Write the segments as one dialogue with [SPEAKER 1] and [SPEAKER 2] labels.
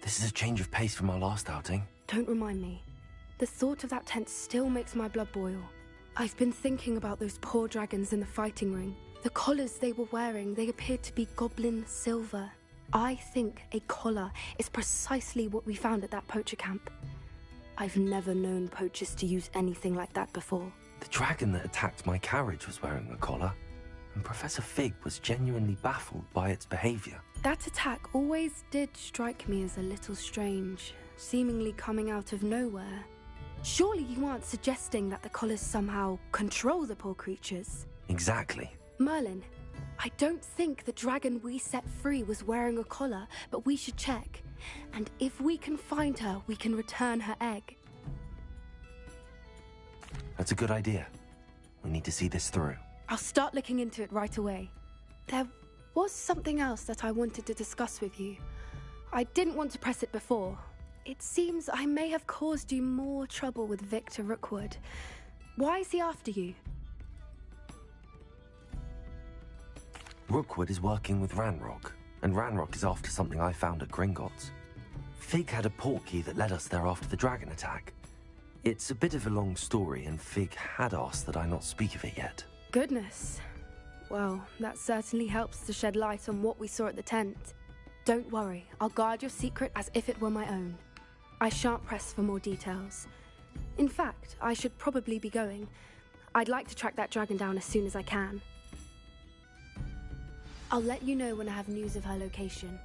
[SPEAKER 1] This is a change of pace from our last outing.
[SPEAKER 2] Don't remind me. The thought of that tent still makes my blood boil. I've been thinking about those poor dragons in the fighting ring. The collars they were wearing, they appeared to be goblin silver. I think a collar is precisely what we found at that poacher camp. I've never known poachers to use anything like that before.
[SPEAKER 1] The dragon that attacked my carriage was wearing a collar, and Professor Fig was genuinely baffled by its behavior.
[SPEAKER 2] That attack always did strike me as a little strange, seemingly coming out of nowhere. Surely you aren't suggesting that the collars somehow control the poor creatures?
[SPEAKER 1] Exactly.
[SPEAKER 2] Merlin, I don't think the dragon we set free was wearing a collar, but we should check. And if we can find her, we can return her egg.
[SPEAKER 1] That's a good idea. We need to see this through.
[SPEAKER 2] I'll start looking into it right away. There was something else that I wanted to discuss with you. I didn't want to press it before. It seems I may have caused you more trouble with Victor Rookwood. Why is he after you?
[SPEAKER 1] Rookwood is working with Ranrock, and Ranrock is after something I found at Gringotts. Fig had a portkey that led us there after the dragon attack. It's a bit of a long story, and Fig had asked that I not speak of it yet.
[SPEAKER 2] Goodness. Well, that certainly helps to shed light on what we saw at the tent. Don't worry, I'll guard your secret as if it were my own. I shan't press for more details. In fact, I should probably be going. I'd like to track that dragon down as soon as I can. I'll let you know when I have news of her location.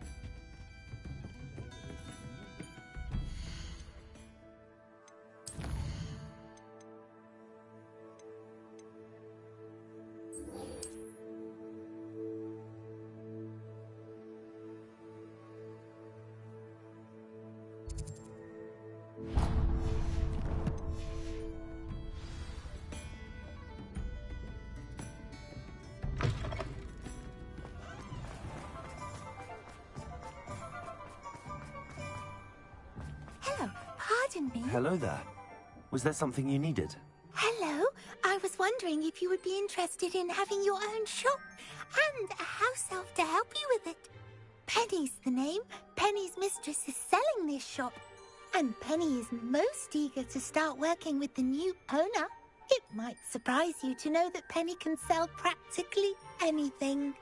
[SPEAKER 3] Hello there. Was there something you needed?
[SPEAKER 4] Hello. I was wondering if you would be interested in having your own shop and a house elf to help you with it. Penny's the name. Penny's mistress is selling this shop. And Penny is most eager to start working with the new owner. It might surprise you to know that Penny can sell practically anything.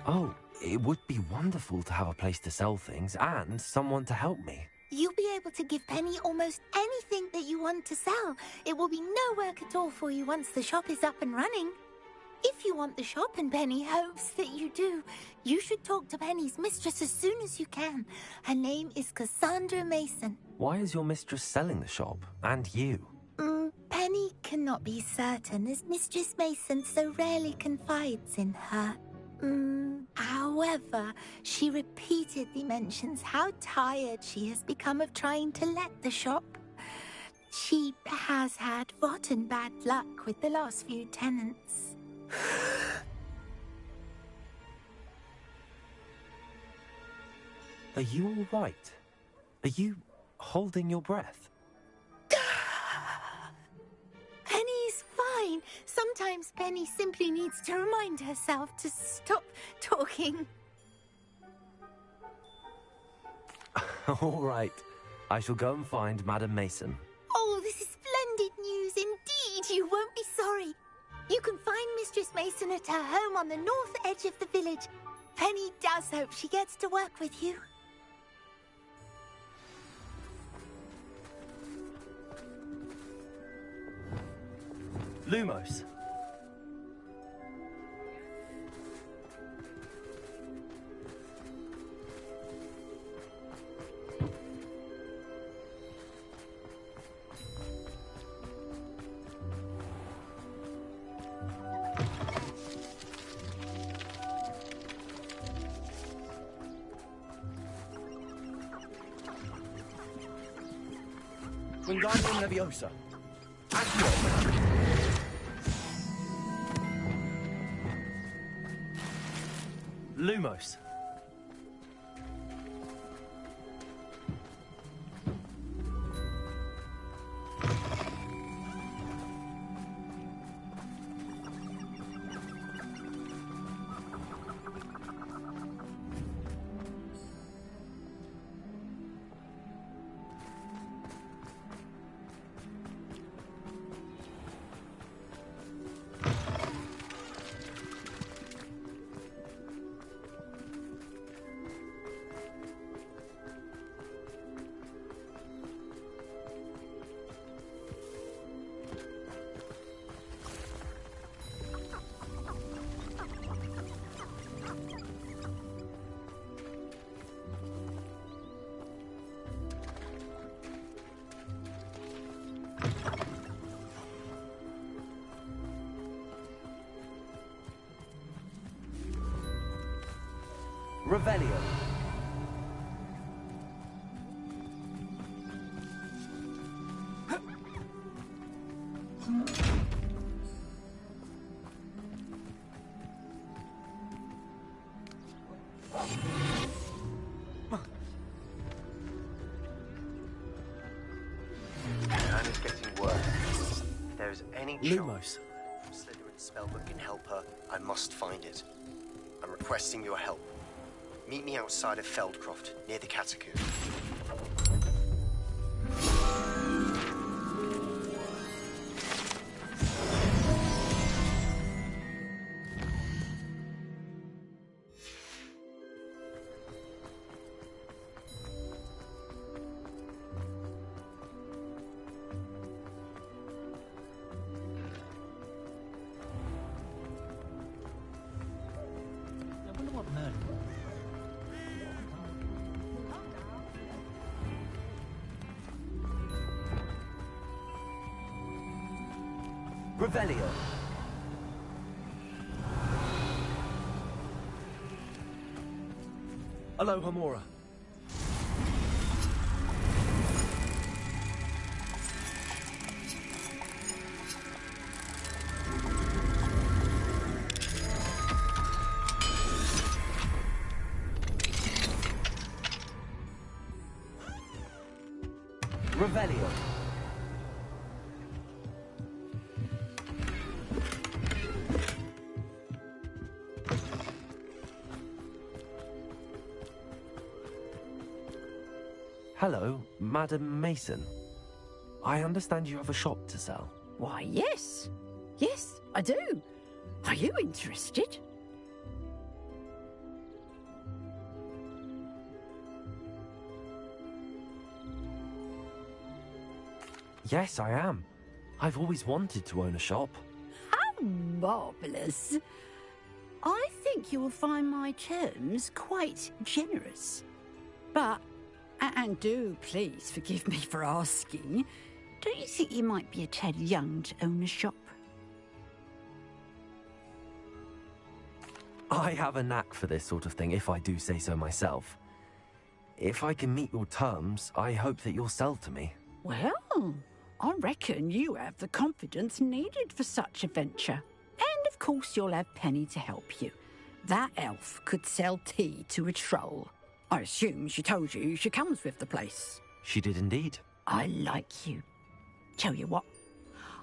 [SPEAKER 1] Oh, it would be wonderful to have a place to sell things and someone to help me.
[SPEAKER 4] You'll be able to give Penny almost anything that you want to sell. It will be no work at all for you once the shop is up and running. If you want the shop and Penny hopes that you do, you should talk to Penny's mistress as soon as you can. Her name is Cassandra Mason.
[SPEAKER 1] Why is your mistress selling the shop? And you?
[SPEAKER 4] Penny cannot be certain, as Mistress Mason so rarely confides in her. However, she repeatedly mentions how tired she has become of trying to let the shop. She has had rotten bad luck with the last few tenants.
[SPEAKER 1] Are you all right? Are you holding your breath?
[SPEAKER 4] Penny's fine. Sometimes Penny simply needs to remind herself to stop talking.
[SPEAKER 1] All right. I shall go and find Madam Mason.
[SPEAKER 4] Oh, this is splendid news indeed. You won't be sorry. You can find Mistress Mason at her home on the north edge of the village. Penny does hope she gets to work with you.
[SPEAKER 1] Lumos.
[SPEAKER 5] Wingardium Leviosa. Accio.
[SPEAKER 1] Lumos. Revelio.
[SPEAKER 6] And it's getting worse. If there is any
[SPEAKER 5] Lumos.
[SPEAKER 6] Slytherin's spellbook can help her, I must find it. I'm requesting your help. Meet me outside of Feldcroft, near the catacomb.
[SPEAKER 1] Revelio.
[SPEAKER 5] Aloha Mora.
[SPEAKER 1] Revelio. Hello, Madam Mason. I understand you have a shop to sell.
[SPEAKER 7] Why, yes. Yes, I do. Are you interested?
[SPEAKER 1] Yes, I am. I've always wanted to own a shop.
[SPEAKER 7] How marvellous. I think you will find my terms quite generous. But, and do please forgive me for asking, don't you think you might be a tad young to own a shop?
[SPEAKER 1] I have a knack for this sort of thing, if I do say so myself. If I can meet your terms, I hope that you'll sell to me.
[SPEAKER 7] Well, I reckon you have the confidence needed for such a venture. And of course you'll have Penny to help you. That elf could sell tea to a troll. I assume she told you she comes with the place.
[SPEAKER 1] She did indeed.
[SPEAKER 7] I like you. Tell you what,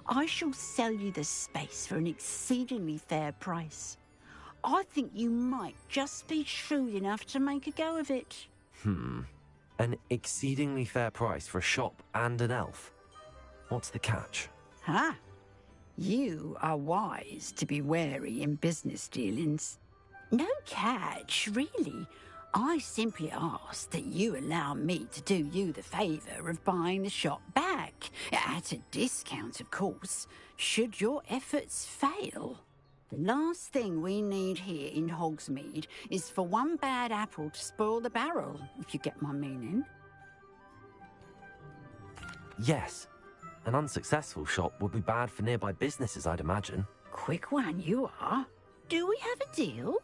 [SPEAKER 7] I shall sell you the space for an exceedingly fair price. I think you might just be shrewd enough to make a go of it.
[SPEAKER 1] An exceedingly fair price for a shop and an elf. What's the catch?
[SPEAKER 7] Ah, you are wise to be wary in business dealings. No catch, really. I simply ask that you allow me to do you the favour of buying the shop back, at a discount, of course, should your efforts fail. The last thing we need here in Hogsmeade is for one bad apple to spoil the barrel, if you get my meaning.
[SPEAKER 1] Yes. An unsuccessful shop would be bad for nearby businesses, I'd imagine.
[SPEAKER 7] Quick one you are. Do we have a deal?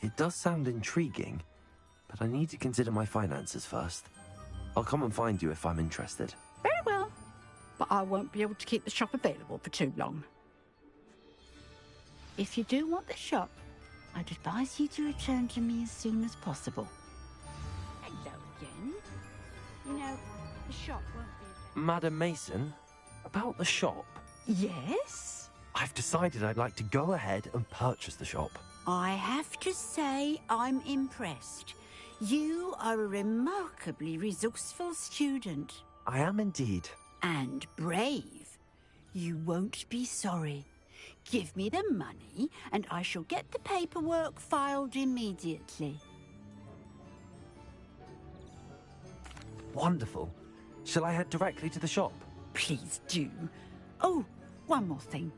[SPEAKER 1] It does sound intriguing, but I need to consider my finances first. I'll come and find you if I'm interested.
[SPEAKER 7] Very well, but I won't be able to keep the shop available for too long. If you do want the shop, I'd advise you to return to me as soon as possible. Hello again. You know, the shop won't be...
[SPEAKER 1] Madam Mason, about the shop.
[SPEAKER 7] Yes?
[SPEAKER 1] I've decided I'd like to go ahead and purchase the shop.
[SPEAKER 7] I have to say I'm impressed. You are a remarkably resourceful student.
[SPEAKER 1] I am indeed.
[SPEAKER 7] And brave. You won't be sorry. Give me the money, and I shall get the paperwork filed immediately.
[SPEAKER 1] Wonderful. Shall I head directly to the shop?
[SPEAKER 7] Please do. Oh, one more thing.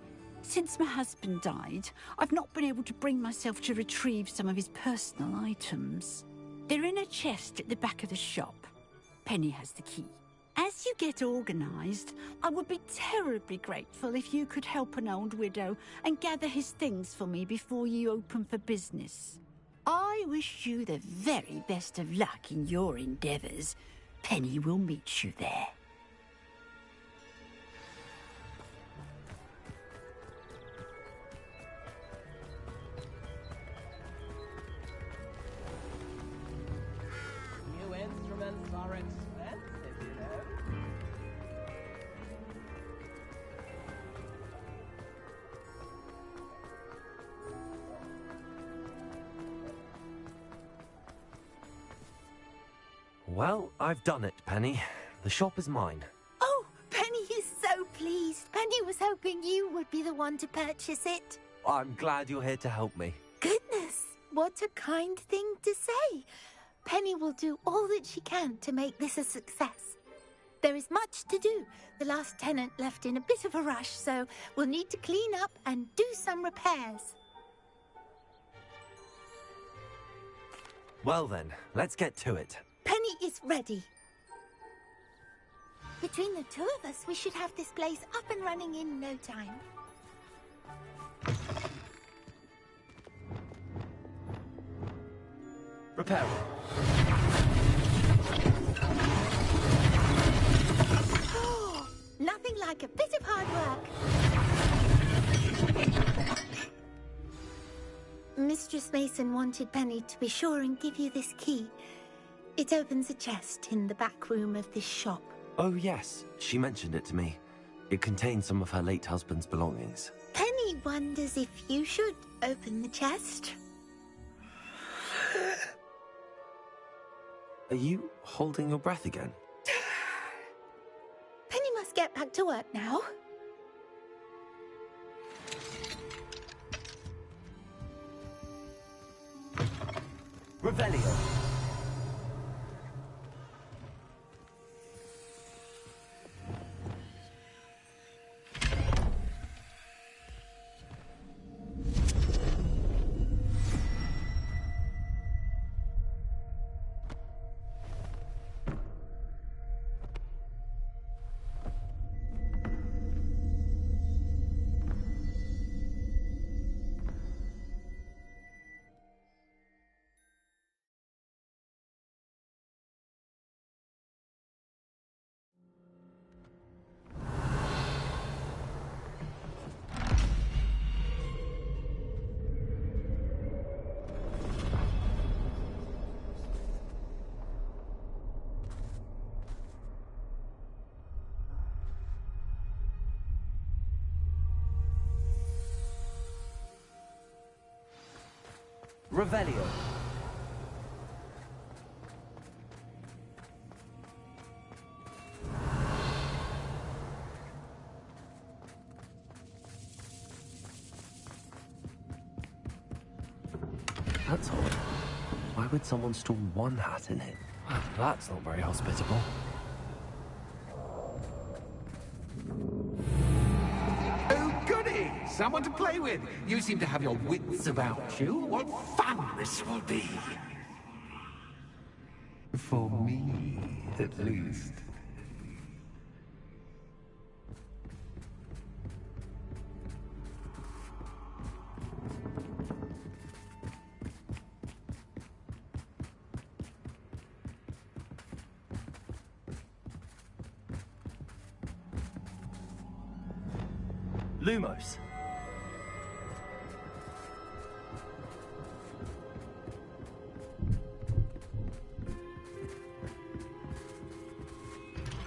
[SPEAKER 7] Since my husband died, I've not been able to bring myself to retrieve some of his personal items. They're in a chest at the back of the shop. Penny has the key. As you get organised, I would be terribly grateful if you could help an old widow and gather his things for me before you open for business. I wish you the very best of luck in your endeavours. Penny will meet you there.
[SPEAKER 8] New instruments are expensive, you know.
[SPEAKER 1] Well, I've done it, Penny. The shop is mine.
[SPEAKER 4] Oh, Penny is so pleased. Penny was hoping you would be the one to purchase it.
[SPEAKER 1] I'm glad you're here to help me.
[SPEAKER 4] Goodness, what a kind thing to say. Penny will do all that she can to make this a success. There is much to do. The last tenant left in a bit of a rush, so we'll need to clean up and do some repairs.
[SPEAKER 1] Well then, let's get to it.
[SPEAKER 4] Penny is ready. Between the two of us, we should have this place up and running in no time.
[SPEAKER 5] Repair.
[SPEAKER 4] Oh, nothing like a bit of hard work. Mistress Mason wanted Penny to be sure and give you this key. It opens a chest in the back room of this shop.
[SPEAKER 1] Oh yes, she mentioned it to me. It contains some of her late husband's belongings.
[SPEAKER 4] Penny wonders if you should open the chest.
[SPEAKER 1] Are you holding your breath again?
[SPEAKER 4] Penny must get back to work now.
[SPEAKER 5] Revelio. Revelio.
[SPEAKER 1] That's odd. Why would someone store one hat in it? Well, that's not very hospitable.
[SPEAKER 9] Oh, goody! Someone to play with. You seem to have your wits about you. What fun this will be. For me, at least.
[SPEAKER 1] Lumos.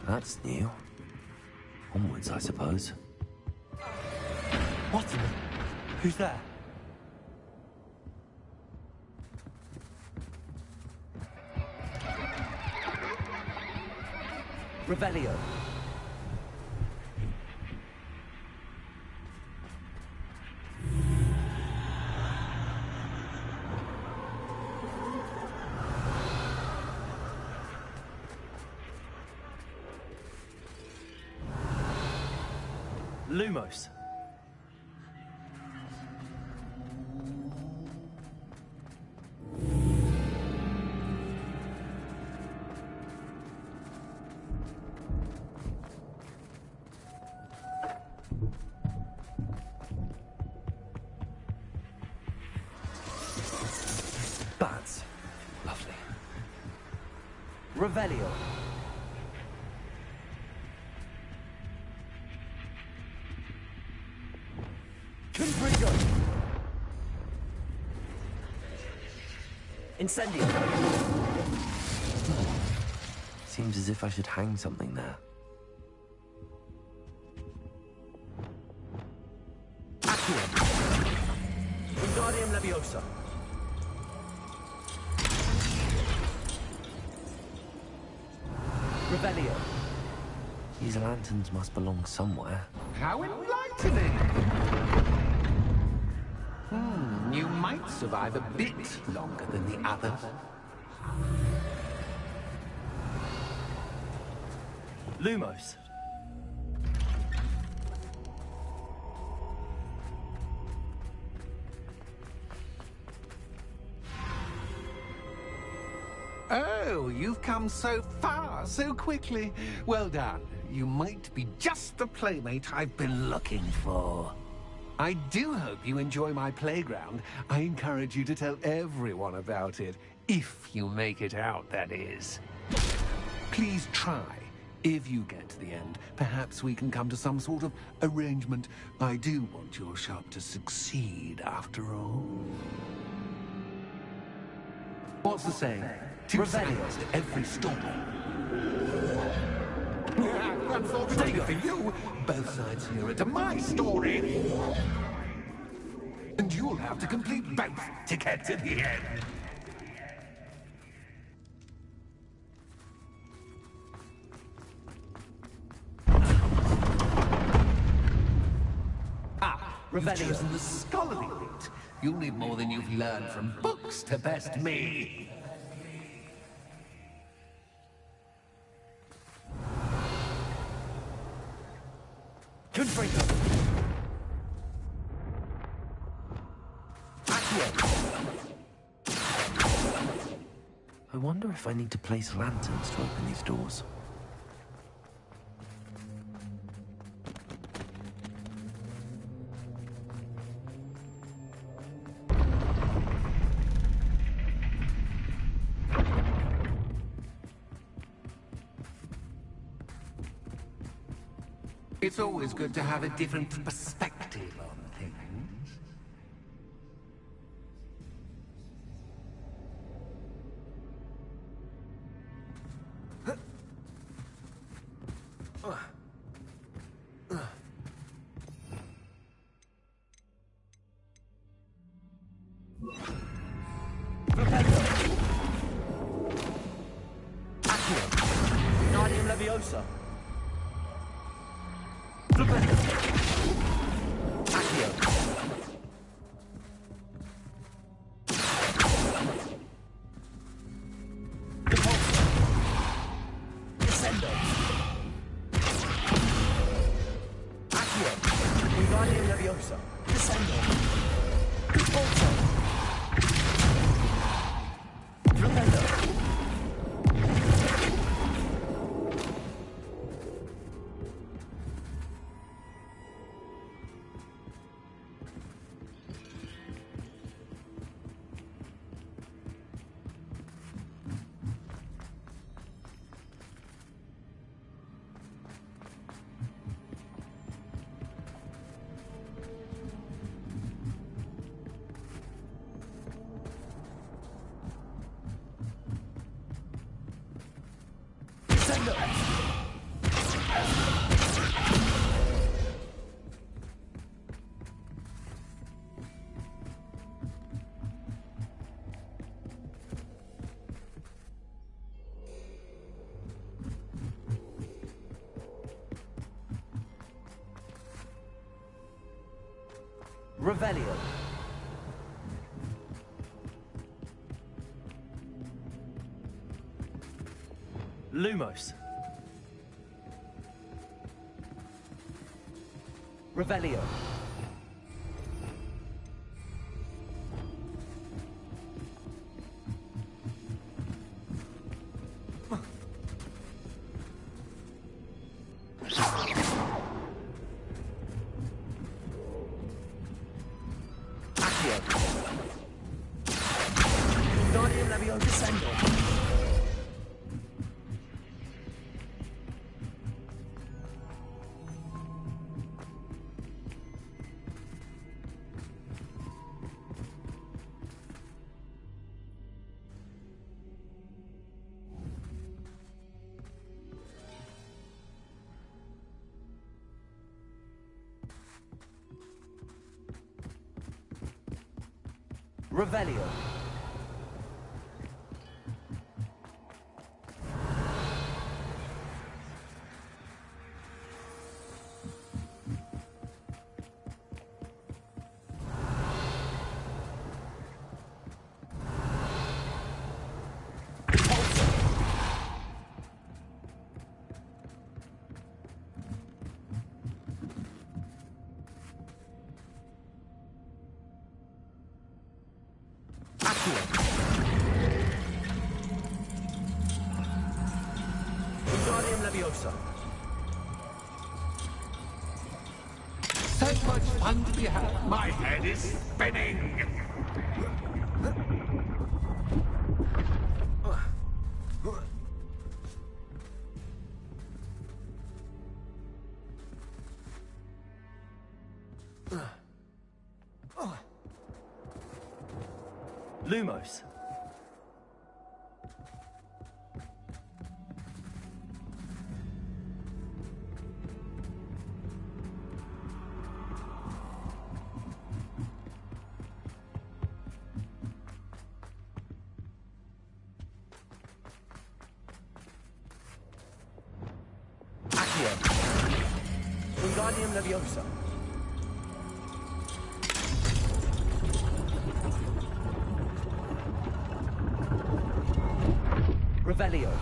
[SPEAKER 1] That's new. Onwards, I suppose. What in the... Who's there?
[SPEAKER 5] Revelio.
[SPEAKER 1] Lumos.
[SPEAKER 3] Revelio. Confringo. Incendio.
[SPEAKER 1] Seems as if I should hang something there.
[SPEAKER 3] Accio. Wingardium Leviosa. Revelio.
[SPEAKER 1] These lanterns must belong somewhere.
[SPEAKER 9] How enlightening! You might survive a bit longer than the others.
[SPEAKER 3] Lumos.
[SPEAKER 9] Oh, you've come so far, so quickly. Well done. You might be just the playmate I've been looking for. I do hope you enjoy my playground. I encourage you to tell everyone about it. If you make it out, that is. Please try. If you get to the end, perhaps we can come to some sort of arrangement. I do want your shop to succeed, after all. What's the saying? Two sides to every story. Unfortunately for you, both sides here are to my story. And you'll have to complete both to get to the end. You've chosen the scholarly route. You'll need more than you've learned from books to best me.
[SPEAKER 3] Confringo.
[SPEAKER 1] I wonder if I need to place lanterns to open these doors.
[SPEAKER 9] It's always good to have a different perspective on things.
[SPEAKER 3] Wingardium Leviosa. Wingardium Leviosa. Descendo. Repulso. Rependo. Revelio. Lumos. Revelio. Wingardium Leviosa. Descendo.
[SPEAKER 5] Revelio. Wingardium Leviosa.
[SPEAKER 9] So much fun to be had. My head is spinning.
[SPEAKER 3] Lumos.
[SPEAKER 5] Accio. Wingardium Leviosa. Revelio.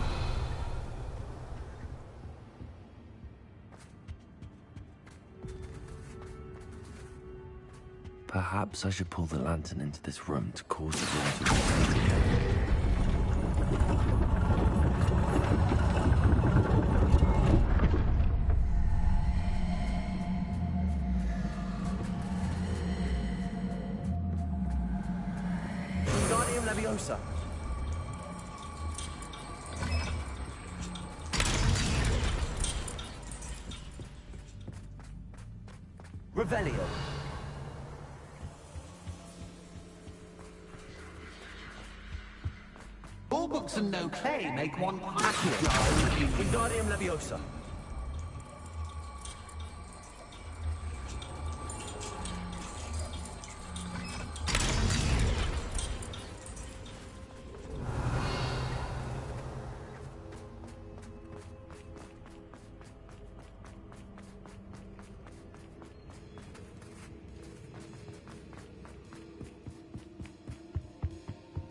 [SPEAKER 1] Perhaps I should pull the lantern into this room to cause the room to rotate again.
[SPEAKER 5] Wingardium Leviosa. Revelio.
[SPEAKER 9] All books and no play make one
[SPEAKER 5] Accio. Wingardium Leviosa.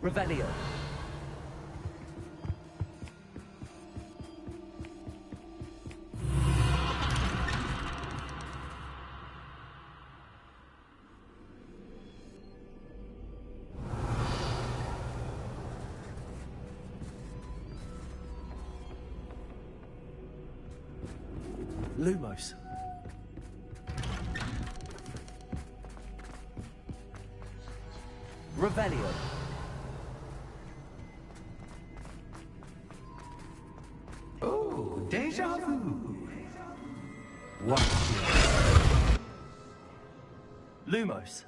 [SPEAKER 5] Revelio.
[SPEAKER 3] Lumos.
[SPEAKER 5] Revelio.
[SPEAKER 9] Oh, deja vu.
[SPEAKER 3] What? Lumos.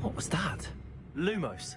[SPEAKER 1] What was that?
[SPEAKER 3] Lumos.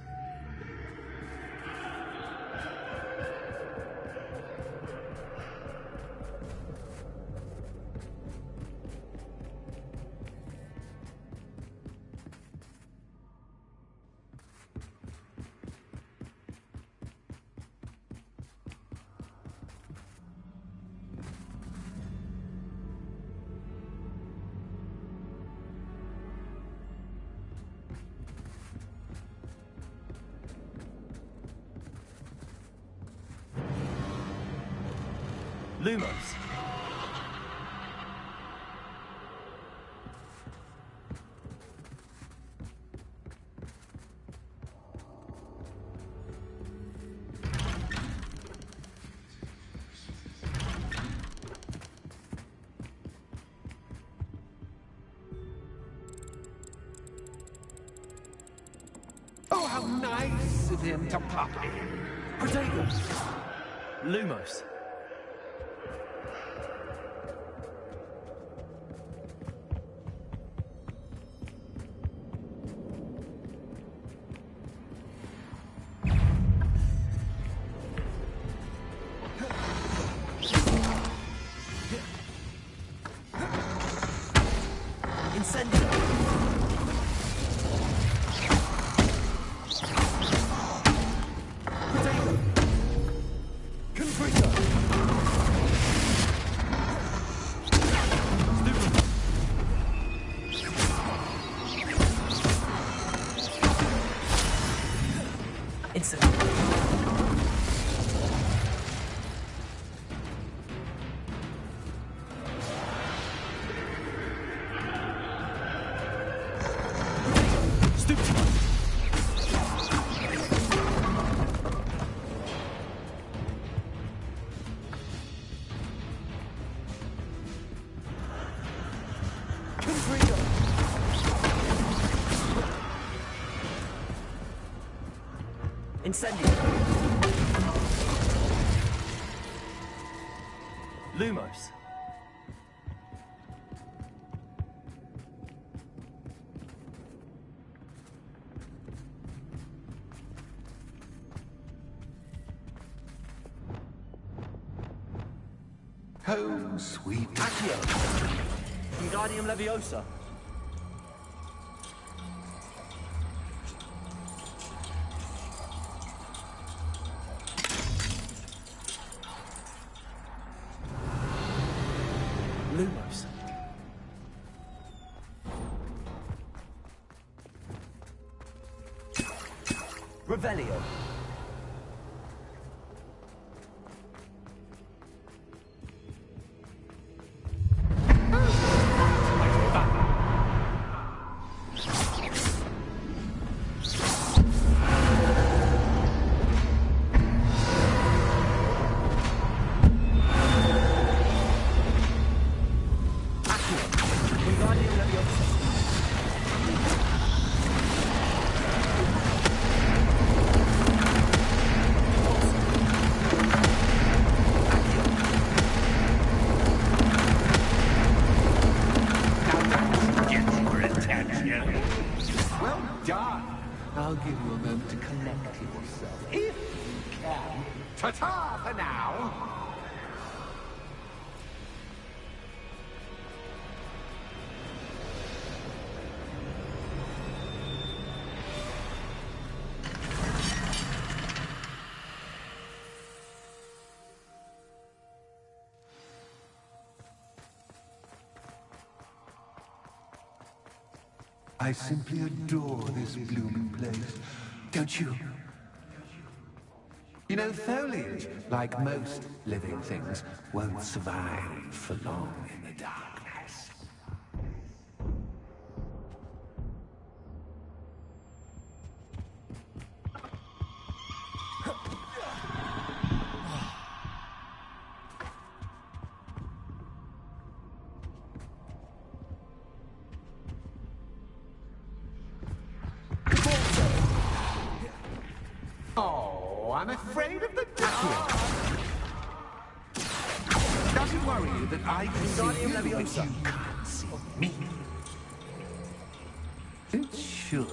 [SPEAKER 3] Lumos.
[SPEAKER 9] wanted him to puppy.
[SPEAKER 5] Protego! Lumos. Incendio! Protego! Confringo! Incendio! Incendio! Lumos!
[SPEAKER 9] Home, sweet.
[SPEAKER 5] Accio! Wingardium Leviosa! Lumos. Revelio. Wingardium Leviosa.
[SPEAKER 9] Well done. I'll give you a moment to collect yourself, if you can. Ta-ta for now. I simply adore this blooming place, don't you? You know, foliage, like most living things, won't survive for long in the darkness. Oh, I'm afraid of the dark. Does it worry you that I can see you, but you can't see me? It should.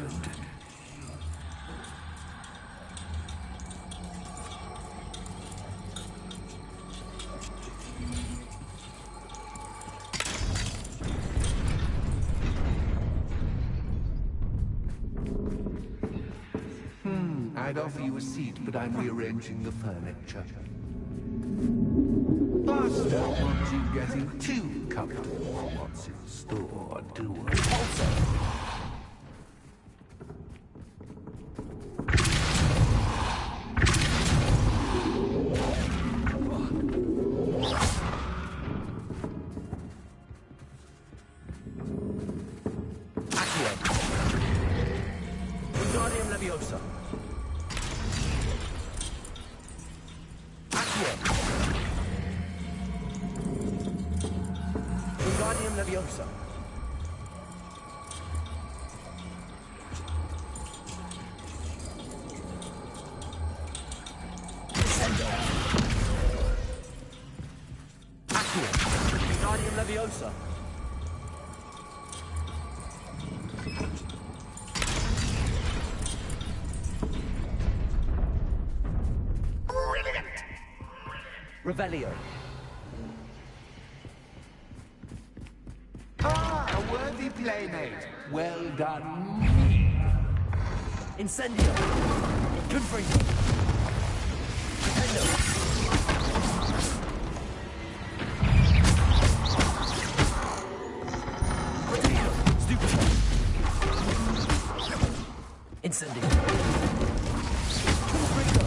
[SPEAKER 9] I'd offer you a seat, but I'm rearranging the furniture. Plus, don't want you getting too comfortable for what's in store, do I?
[SPEAKER 5] Wingardium Leviosa. Wingardium Leviosa. Leviosa. Revelio.
[SPEAKER 9] Ah, a worthy playmate. Well done.
[SPEAKER 5] Incendio. Confringo. Nintendo. Incendio. Confringo.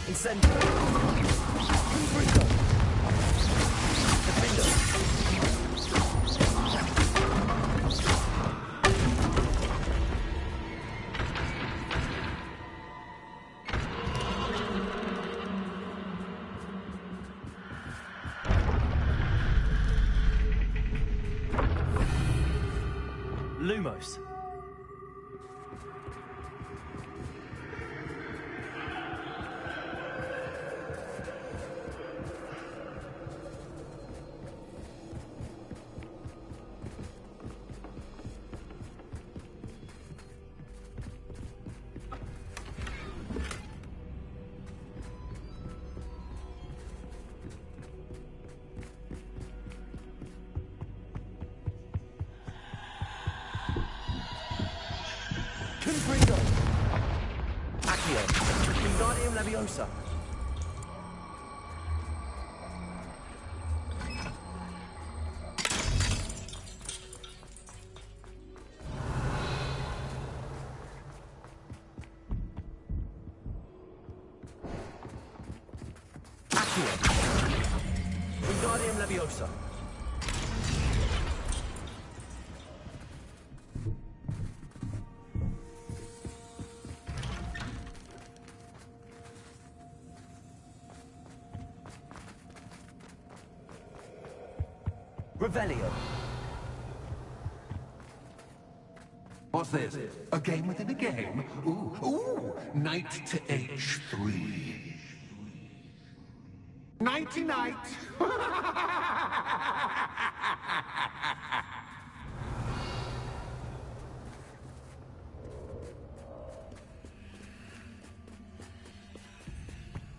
[SPEAKER 5] Incendio. Confringo. Defendo. Lumos. Confringo. Accio. Wingardium Leviosa. Accio. Wingardium Leviosa. Revelio.
[SPEAKER 9] What's this? A game within a game? Ooh, knight to h3. Nighty-night.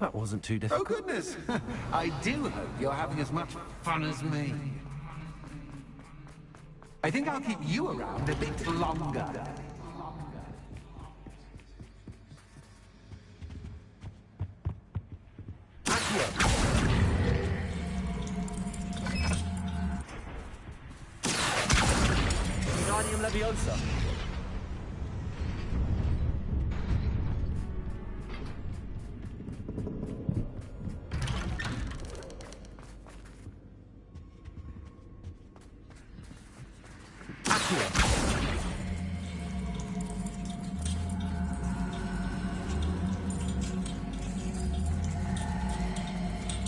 [SPEAKER 1] That wasn't too
[SPEAKER 9] Oh,
[SPEAKER 1] difficult.
[SPEAKER 9] goodness. I do hope you're having as much fun as me. I think I'll keep you around a bit longer.
[SPEAKER 5] Accio. Wingardium Leviosa. Accio.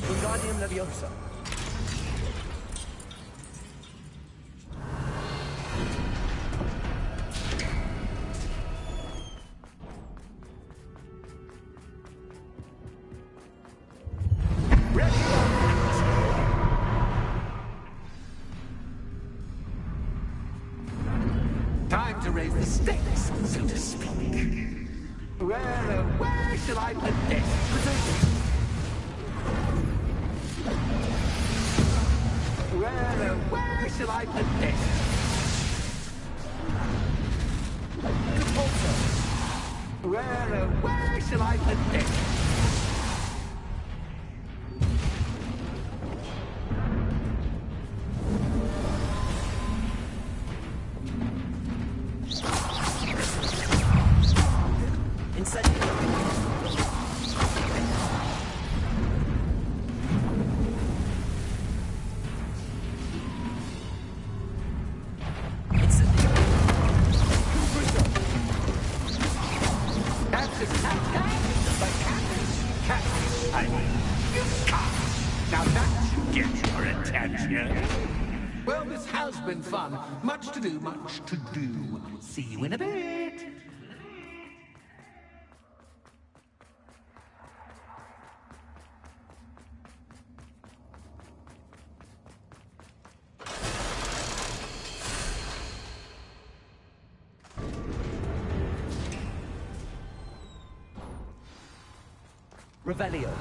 [SPEAKER 5] Wingardium Leviosa.
[SPEAKER 9] Time to raise the stakes, so to speak. Where shall I put this? Where shall I put this? Where shall I put this? Now that should get your attention. Well, this has been fun. Much to do, much to do. See you in a bit.
[SPEAKER 5] Revelio.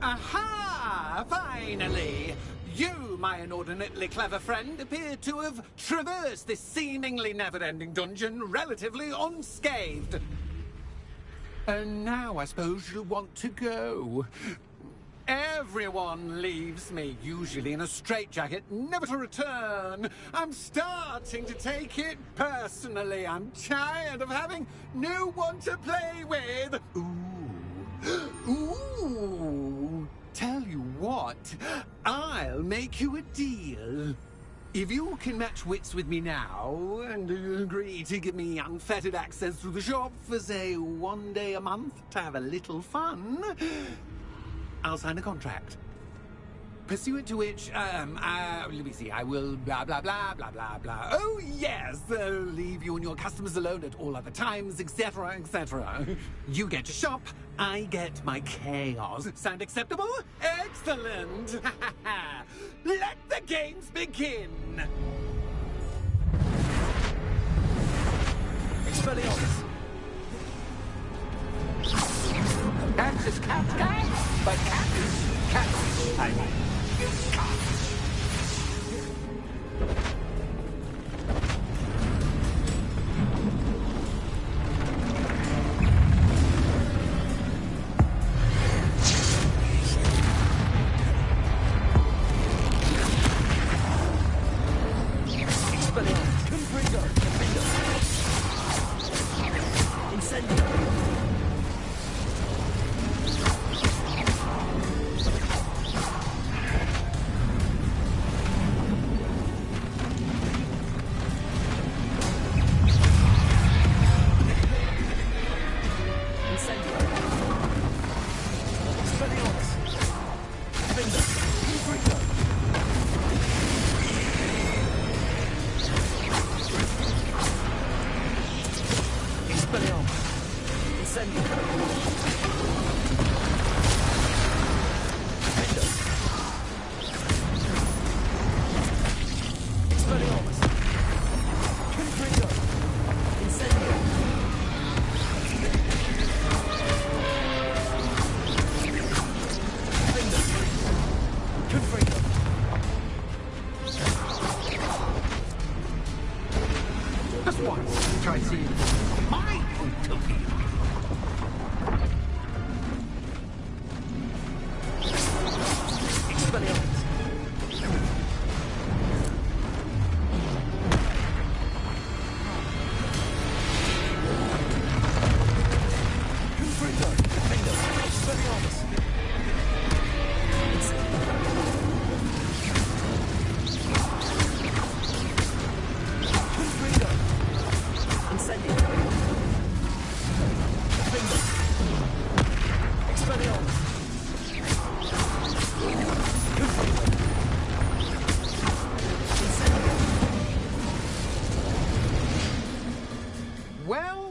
[SPEAKER 9] Aha! Finally! You, my inordinately clever friend, appear to have traversed this seemingly never-ending dungeon relatively unscathed. And now I suppose you'll want to go. Everyone leaves me, usually in a straitjacket, never to return. I'm starting to take it personally. I'm tired of having no one to play with. Ooh. Tell you what, I'll make you a deal. If you can match wits with me now, and agree to give me unfettered access to the shop for, say, 1 day a month to have a little fun, I'll sign a contract. Pursuant to which, let me see, I will blah, blah, blah, blah, blah, blah. Oh, yes, leave you and your customers alone at all other times, etc., etc. You get to shop, I get my chaos. Sound acceptable? Excellent! Let the games begin!
[SPEAKER 5] Expelliarmus.
[SPEAKER 9] Cats is cat guy, but cat is cat. I mean. Just once, try seeing my point of view. Expelliarmus. Confringo. Defendo. Expelliarmus.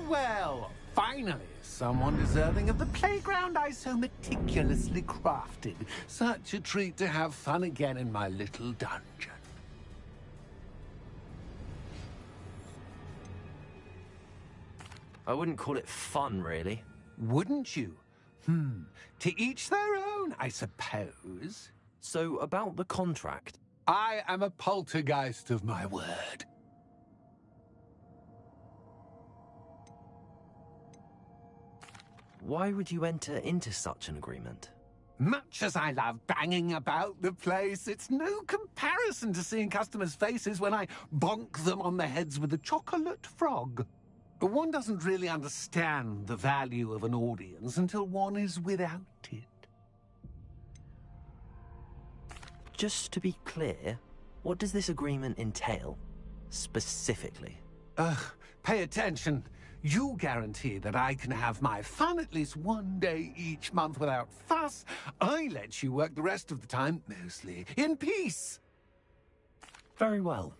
[SPEAKER 9] Well, finally, someone deserving of the playground I so meticulously crafted. Such a treat to have fun again in my little dungeon.
[SPEAKER 1] I wouldn't call it fun, really.
[SPEAKER 9] Wouldn't you? To each their own, I suppose.
[SPEAKER 1] So, about the contract.
[SPEAKER 9] I am a poltergeist of my word.
[SPEAKER 1] Why would you enter into such an agreement?
[SPEAKER 9] Much as I love banging about the place, it's no comparison to seeing customers' faces when I bonk them on the heads with a chocolate frog. One doesn't really understand the value of an audience until one is without it.
[SPEAKER 1] Just to be clear, what does this agreement entail, specifically?
[SPEAKER 9] Pay attention. you guarantee that I can have my fun at least one day each month without fuss. I let you work the rest of the time, mostly in peace.
[SPEAKER 1] Very well.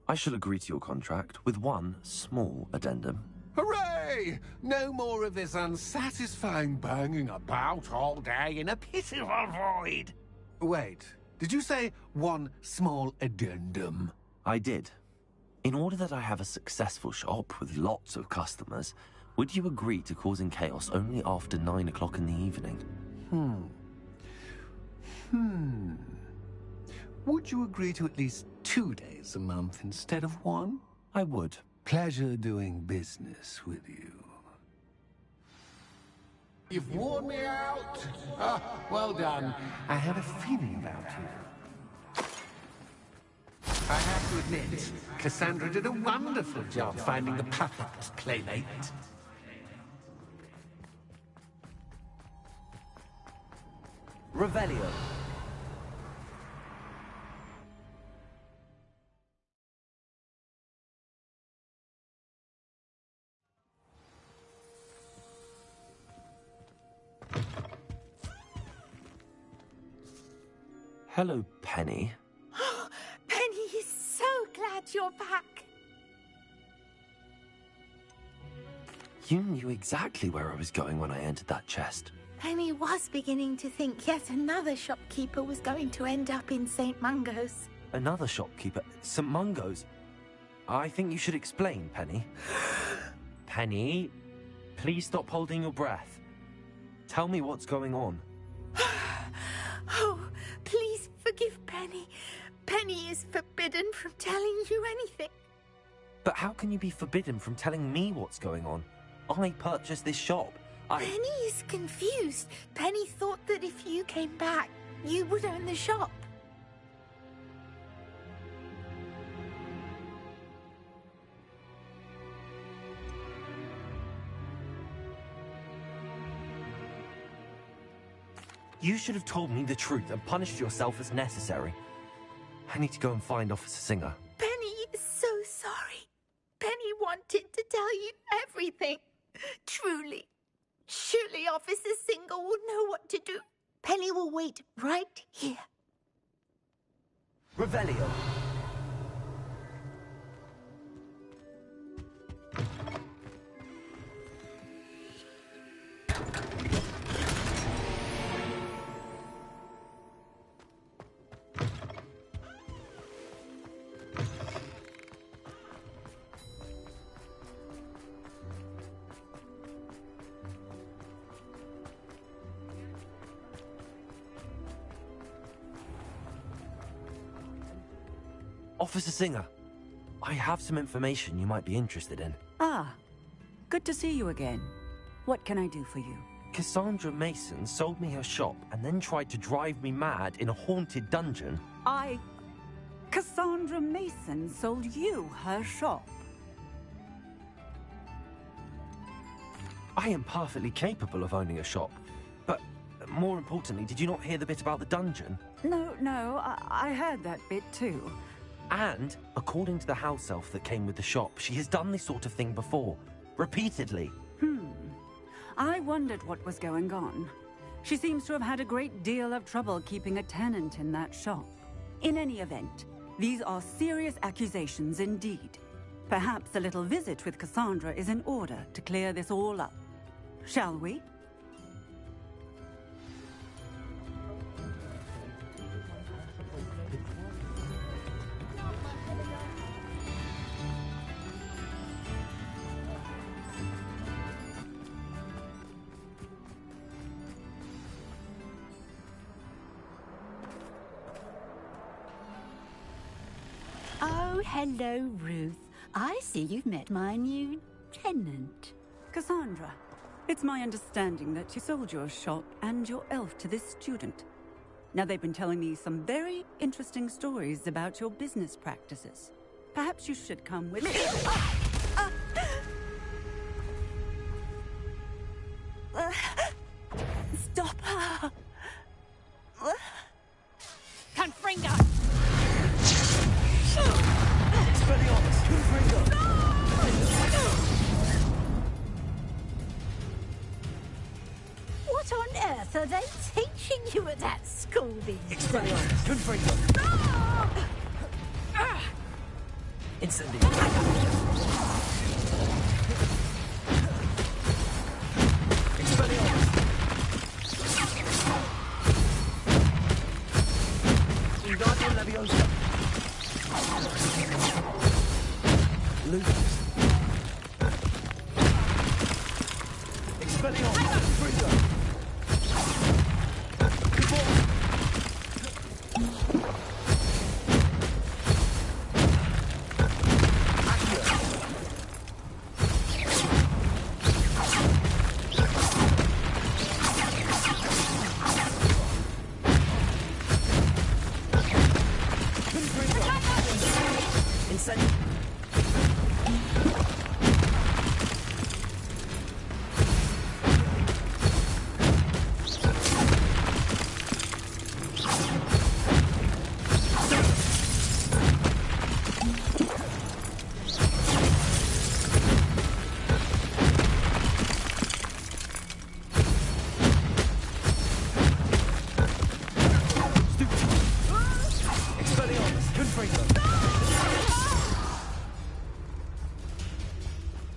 [SPEAKER 1] I shall agree to your contract with one small addendum.
[SPEAKER 9] Hooray! No more of this unsatisfying banging about all day in a pitiful void. Wait, did you say one small addendum?
[SPEAKER 1] I did. In order that I have a successful shop with lots of customers, would you agree to causing chaos only after 9 o'clock in the evening?
[SPEAKER 9] Would you agree to at least 2 days a month instead of one?
[SPEAKER 1] I would.
[SPEAKER 9] Pleasure doing business with you. You've worn me out. Ah, well done. I had a feeling about you. I have to admit, Cassandra did a wonderful job finding the puppet playmate.
[SPEAKER 5] Revelio.
[SPEAKER 1] Hello, Penny.
[SPEAKER 4] Penny is so glad you're back.
[SPEAKER 1] You knew exactly where I was going when I entered that chest.
[SPEAKER 4] Penny was beginning to think yet another shopkeeper was going to end up in St. Mungo's.
[SPEAKER 1] Another shopkeeper? St. Mungo's? I think you should explain, Penny. Penny, please stop holding your breath. Tell me what's going on.
[SPEAKER 4] Oh, please forgive Penny. Penny is forbidden from telling you anything.
[SPEAKER 1] But how can you be forbidden from telling me what's going on? I purchased this shop.
[SPEAKER 4] Penny is confused. Penny thought that if you came back, you would own the shop.
[SPEAKER 1] You should have told me the truth and punished yourself as necessary. I need to go and find Officer Singer.
[SPEAKER 4] Penny is so sorry. Penny wanted to tell you everything. Truly. Surely Officer Singer will know what to do. Penny will wait right here.
[SPEAKER 5] Revelio.
[SPEAKER 1] Officer Singer, I have some information you might be interested in.
[SPEAKER 10] Ah, good to see you again. What can I do for you?
[SPEAKER 1] Cassandra Mason sold me her shop and then tried to drive me mad in a haunted dungeon.
[SPEAKER 10] Cassandra Mason sold you her shop?
[SPEAKER 1] I am perfectly capable of owning a shop. But more importantly, did you not hear the bit about the dungeon?
[SPEAKER 10] No, I heard that bit too.
[SPEAKER 1] And, according to the house elf that came with the shop, she has done this sort of thing before. Repeatedly.
[SPEAKER 10] I wondered what was going on. She seems to have had a great deal of trouble keeping a tenant in that shop. In any event, these are serious accusations indeed. Perhaps a little visit with Cassandra is in order to clear this all up. Shall we?
[SPEAKER 7] Oh, hello, Ruth. I see you've met my new tenant.
[SPEAKER 10] Cassandra, it's my understanding that you sold your shop and your elf to this student. Now, they've been telling me some very interesting stories about your business practices. Perhaps you should come with me.
[SPEAKER 7] Stop her! Confringo!
[SPEAKER 5] Expelliarmus, Confringo. Expelliarmus. Confringo. Incendio. Expelliarmus. Wingardium Leviosa. Lupus. Expelliarmus. Confringo.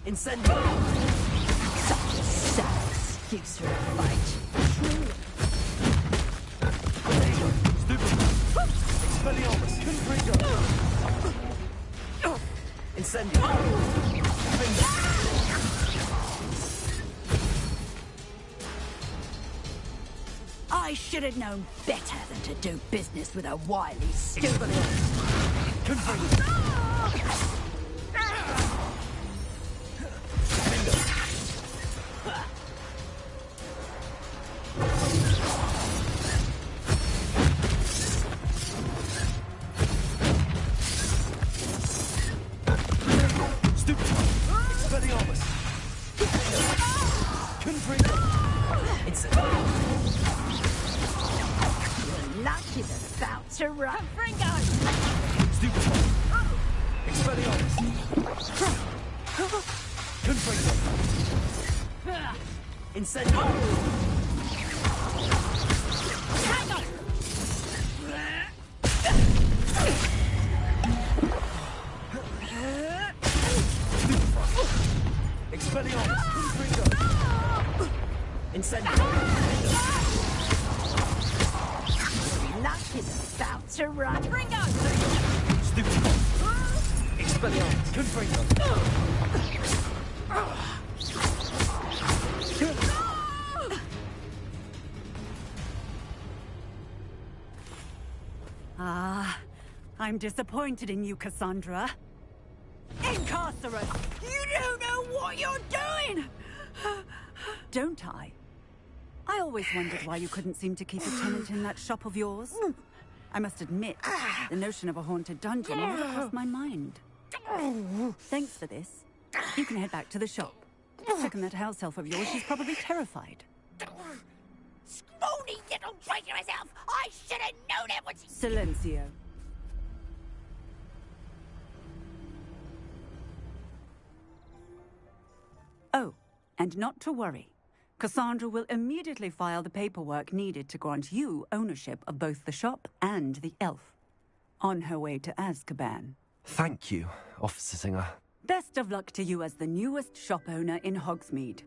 [SPEAKER 5] Incendio!
[SPEAKER 7] Such a sad excuse for a fight.
[SPEAKER 5] Expelliarmus! Confringo! Incendio!
[SPEAKER 7] I should have known better than to do business with a wily stupid.
[SPEAKER 5] Confringo!
[SPEAKER 7] Lucky the bouts are right.
[SPEAKER 10] Confringo!
[SPEAKER 5] Stupid! Expelliarmus! Confringo! Incendio!
[SPEAKER 10] Hang on!
[SPEAKER 5] Expelliarmus! Confringo! Incendio!
[SPEAKER 7] Lucky the bouts are right.
[SPEAKER 10] Confringo!
[SPEAKER 5] Stupid! Expelliarmus! Confringo!
[SPEAKER 10] Ah, I'm disappointed in you, Cassandra. Incarcerate! You don't know what you're doing! Don't I? I always wondered why you couldn't seem to keep a tenant in that shop of yours. I must admit, the notion of a haunted dungeon never crossed my mind. Thanks for this. You can head back to the shop. Check on that house elf of yours, she's probably terrified.
[SPEAKER 4] Scrawny little traitor herself! I should have known it was...
[SPEAKER 10] Silencio. Oh, and not to worry. Cassandra will immediately file the paperwork needed to grant you ownership of both the shop and the elf. On her way to Azkaban.
[SPEAKER 1] Thank you, Officer Singer.
[SPEAKER 10] Best of luck to you as the newest shop owner in Hogsmeade.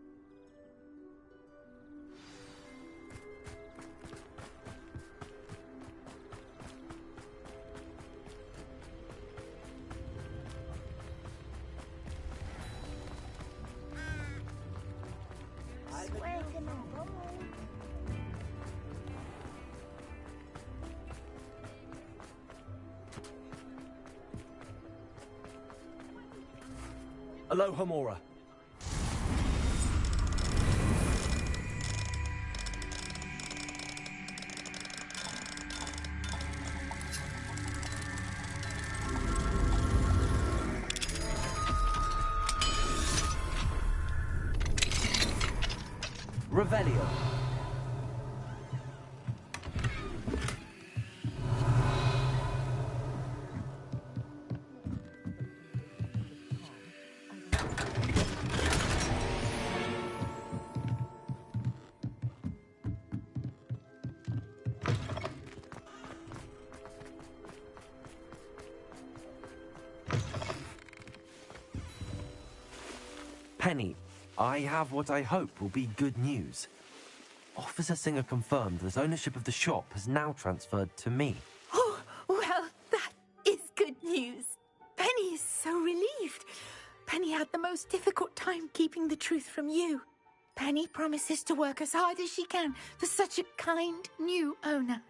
[SPEAKER 5] Aloha Mora. Revelio.
[SPEAKER 1] Penny, I have what I hope will be good news. Officer Singer confirmed that ownership of the shop has now transferred to me.
[SPEAKER 4] Oh, well, that is good news. Penny is so relieved. Penny had the most difficult time keeping the truth from you. Penny promises to work as hard as she can for such a kind new owner.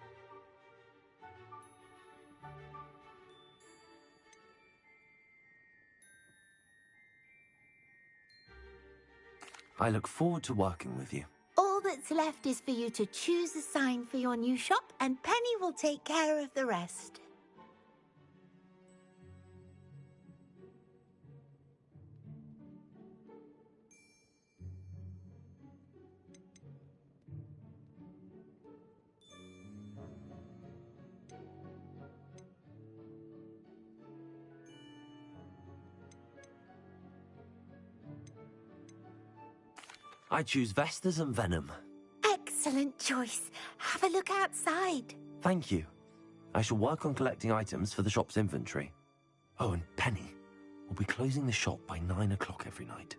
[SPEAKER 1] I look forward to working with you.
[SPEAKER 4] All that's left is for you to choose a sign for your new shop, and Penny will take care of the rest.
[SPEAKER 1] I choose Vestas and Venom.
[SPEAKER 4] Excellent choice. Have a look outside.
[SPEAKER 1] Thank you. I shall work on collecting items for the shop's inventory. Oh, and Penny, we'll be closing the shop by 9 o'clock every night.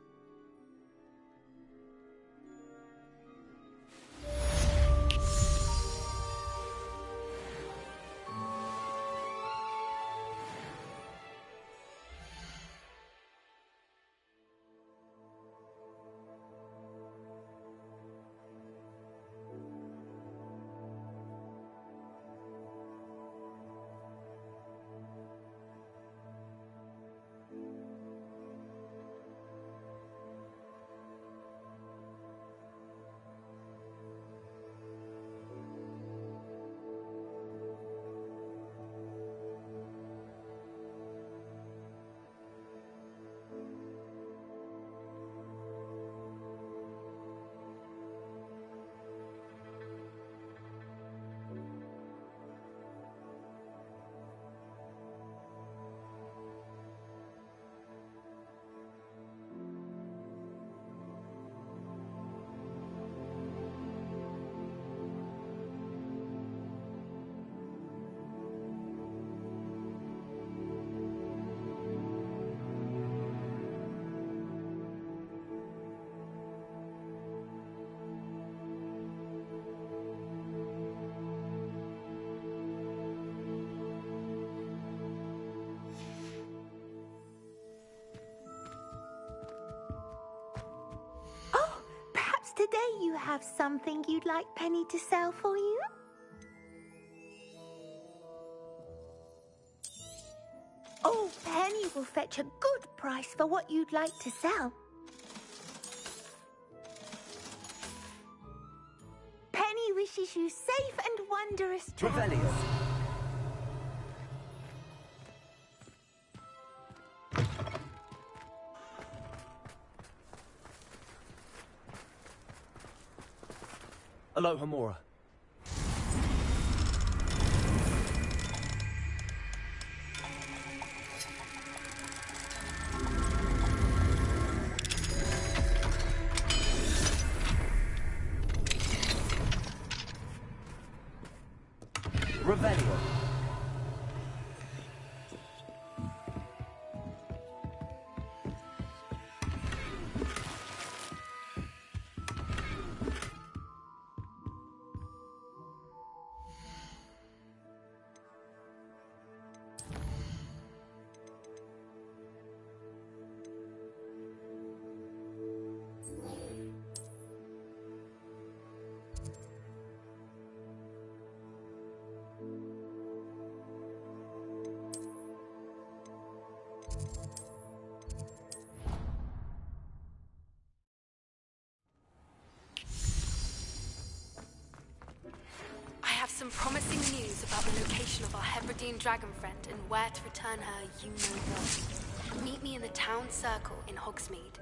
[SPEAKER 4] Today you have something you'd like Penny to sell for you? Oh, Penny will fetch a good price for what you'd like to sell. Penny wishes you safe and wondrous travels.
[SPEAKER 5] Revelio. Aloha Mora. Revelio.
[SPEAKER 2] Some promising news about the location of our Hebridean dragon friend and where to return her you-know-what. Meet me in the town circle in Hogsmeade.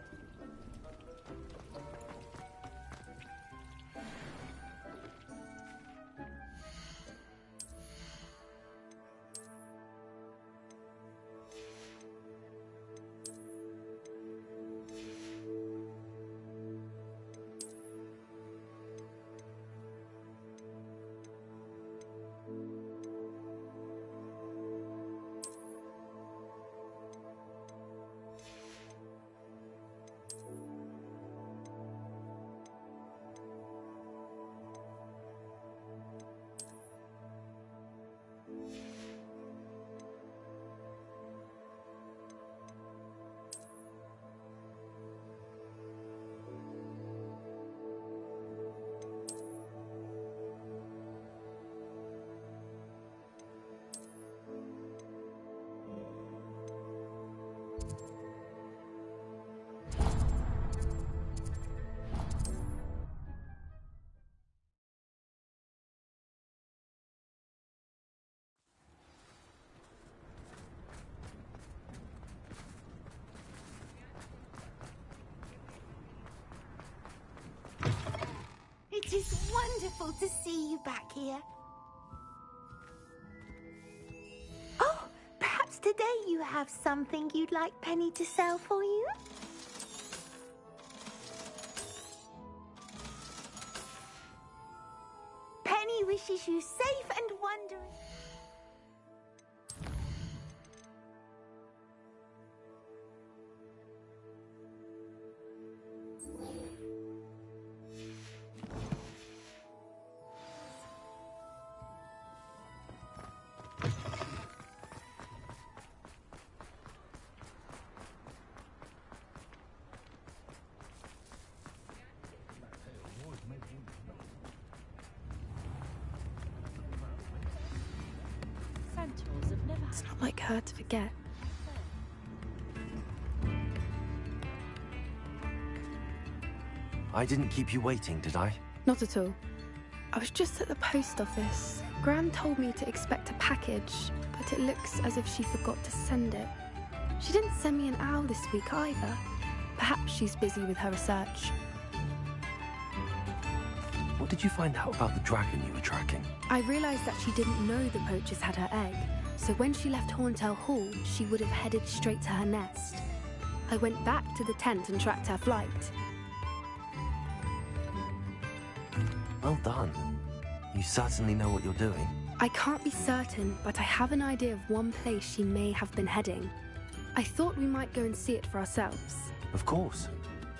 [SPEAKER 4] wonderful to see you back here. Oh, perhaps today you have something you'd like Penny to sell for you? Penny wishes you safe and wondrous.
[SPEAKER 2] It's not like her to forget.
[SPEAKER 1] I didn't keep you waiting, did I?
[SPEAKER 2] Not at all. I was just at the post office. Gran told me to expect a package, but it looks as if she forgot to send it. She didn't send me an owl this week either. Perhaps she's busy with her research.
[SPEAKER 1] What did you find out about the dragon you were tracking?
[SPEAKER 2] I realized that she didn't know the poachers had her egg, so when she left Horntail Hall, she would have headed straight to her nest. I went back to the tent and tracked her flight.
[SPEAKER 1] Well done. You certainly know what you're doing.
[SPEAKER 2] I can't be certain, but I have an idea of one place she may have been heading. I thought we might go and see it for ourselves.
[SPEAKER 1] Of course.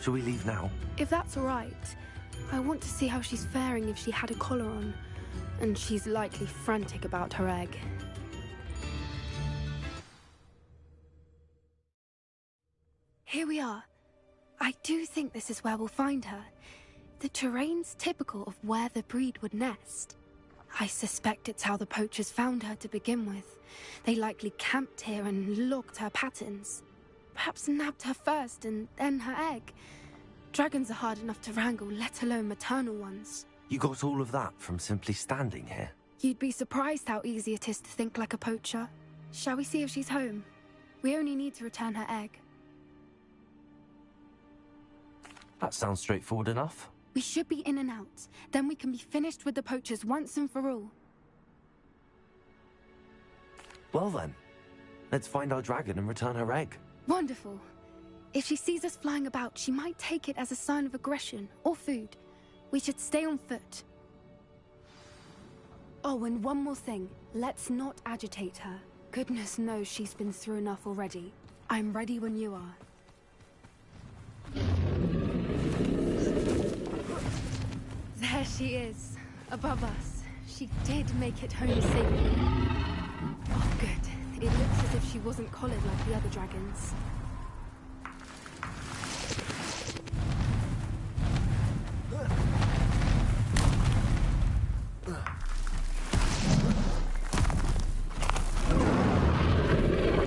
[SPEAKER 1] Shall we leave now?
[SPEAKER 2] If that's all right. I want to see how she's faring if she had a collar on. And she's likely frantic about her egg. Here we are. I do think this is where we'll find her. The terrain's typical of where the breed would nest. I suspect it's how the poachers found her to begin with. They likely camped here and logged her patterns. Perhaps nabbed her first and then her egg. Dragons are hard enough to wrangle, let alone maternal ones.
[SPEAKER 1] You got all of that from simply standing here?
[SPEAKER 2] You'd be surprised how easy it is to think like a poacher. Shall we see if she's home? We only need to return her egg.
[SPEAKER 1] That sounds straightforward enough.
[SPEAKER 2] We should be in and out. Then we can be finished with the poachers once and for all.
[SPEAKER 1] Well then, let's find our dragon and return her egg.
[SPEAKER 2] Wonderful. If she sees us flying about, she might take it as a sign of aggression or food. We should stay on foot. Oh, and one more thing. Let's not agitate her. Goodness knows she's been through enough already. I'm ready when you are. There she is, above us. She did make it home safely. Oh, good. It looks as if she wasn't collared like the other dragons.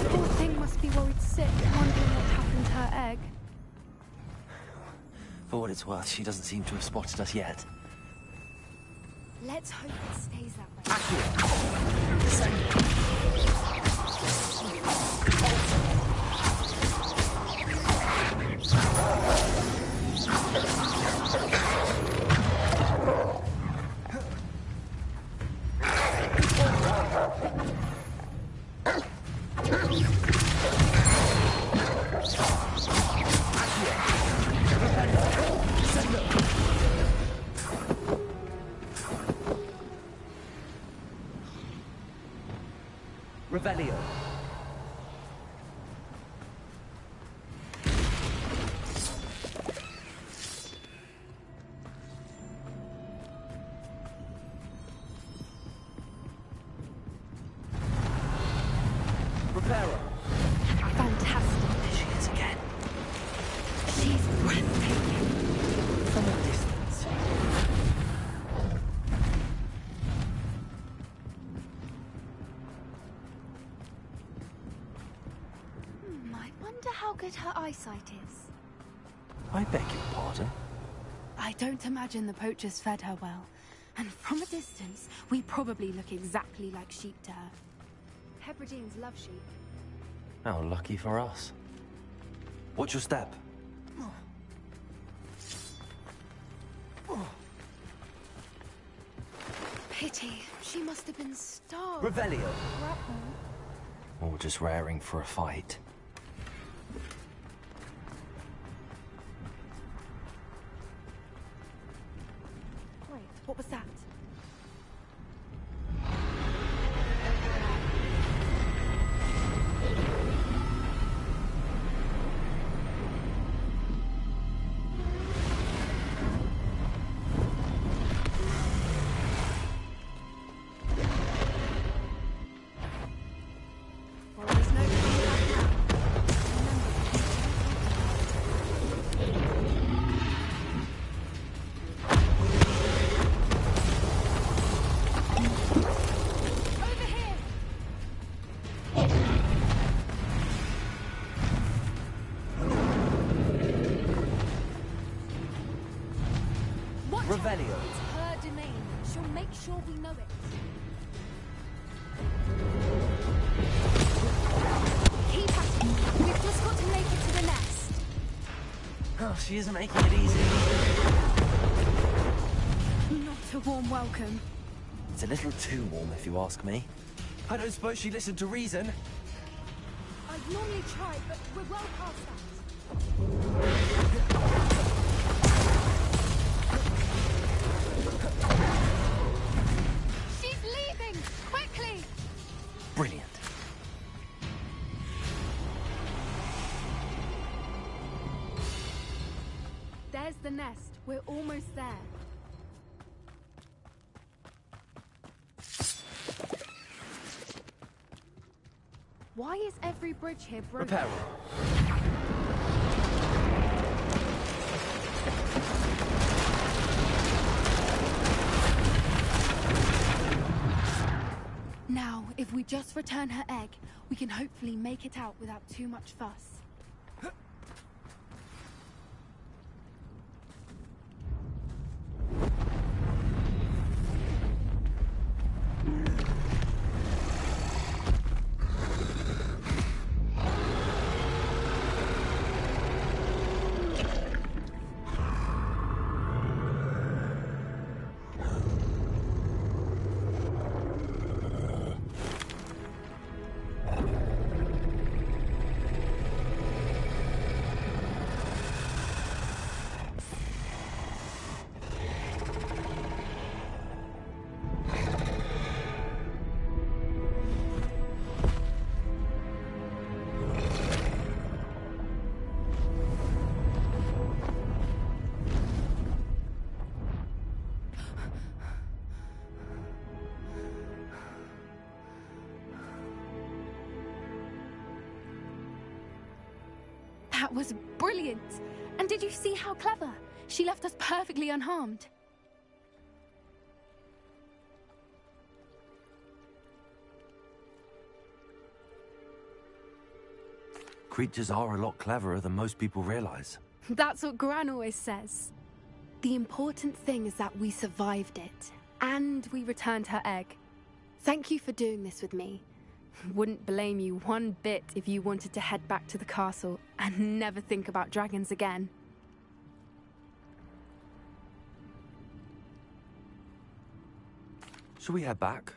[SPEAKER 2] Poor thing must be worried sick, wondering what happened to her egg.
[SPEAKER 1] For what it's worth, she doesn't seem to have spotted us yet.
[SPEAKER 2] Let's hope it stays that way.
[SPEAKER 5] Revelio. Reparo.
[SPEAKER 2] Fantastic.
[SPEAKER 1] There she is again.
[SPEAKER 2] She's breathtaking.
[SPEAKER 1] From a distance.
[SPEAKER 2] I wonder how good her eyesight is.
[SPEAKER 1] I beg your pardon?
[SPEAKER 2] I don't imagine the poachers fed her well. And from a distance, we probably look exactly like sheep to her. Hebrideans love sheep.
[SPEAKER 1] How lucky for us. Watch your step.
[SPEAKER 2] pity. She must have been starved.
[SPEAKER 5] Revelio.
[SPEAKER 1] Or just raring for a fight.
[SPEAKER 2] Wait, what was that? Well, there's no coming back now. Over here! Watch out.
[SPEAKER 5] Revelio.
[SPEAKER 2] It's her domain. She'll make sure we know it. Keep at it. We've just got to make it to the nest.
[SPEAKER 5] Oh, she isn't making it easy.
[SPEAKER 2] Not a warm welcome.
[SPEAKER 1] It's a little too warm, if you ask me.
[SPEAKER 5] I don't suppose she listened to reason.
[SPEAKER 2] I'd normally try, but we're well past that. She's leaving! Quickly!
[SPEAKER 5] Brilliant.
[SPEAKER 2] There's the nest. We're almost there. Why is every bridge here broken?
[SPEAKER 5] Reparo.
[SPEAKER 2] Now, if we just return her egg, we can hopefully make it out without too much fuss. That was brilliant! And did you see how clever? She left us perfectly unharmed.
[SPEAKER 1] Creatures are a lot cleverer than most people realize.
[SPEAKER 2] That's what Gran always says. The important thing is that we survived it, and we returned her egg. Thank you for doing this with me. Wouldn't blame you one bit if you wanted to head back to the castle and never think about dragons again.
[SPEAKER 1] Shall we head back?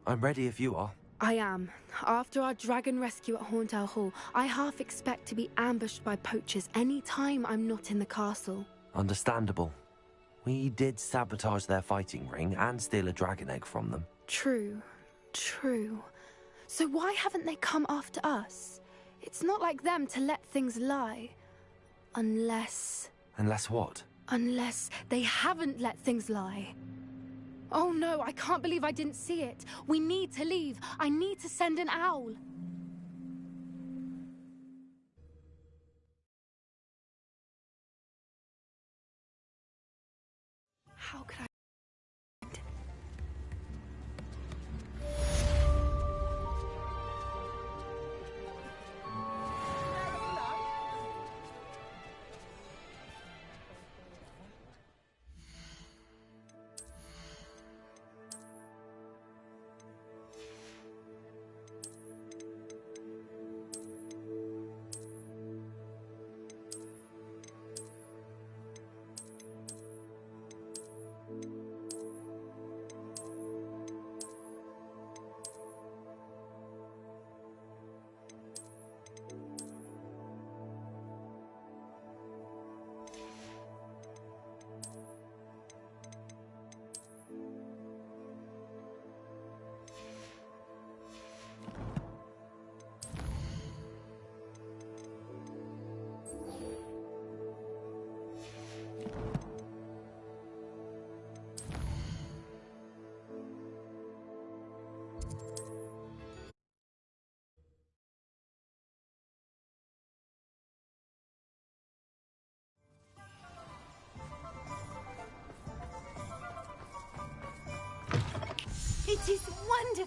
[SPEAKER 1] I'm ready if you are.
[SPEAKER 2] I am. After our dragon rescue at Hauntel Hall, I half expect to be ambushed by poachers any time I'm not in the castle.
[SPEAKER 1] Understandable. We did sabotage their fighting ring and steal a dragon egg from them.
[SPEAKER 2] True. True. So why haven't they come after us? It's not like them to let things lie. Unless
[SPEAKER 1] what?
[SPEAKER 2] Unless they haven't let things lie. Oh no, I can't believe I didn't see it. We need to leave. I need to send an owl. How could I?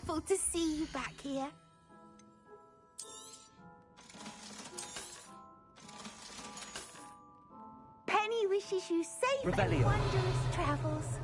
[SPEAKER 4] delightful to see you back here. Penny wishes you safe and wondrous travels.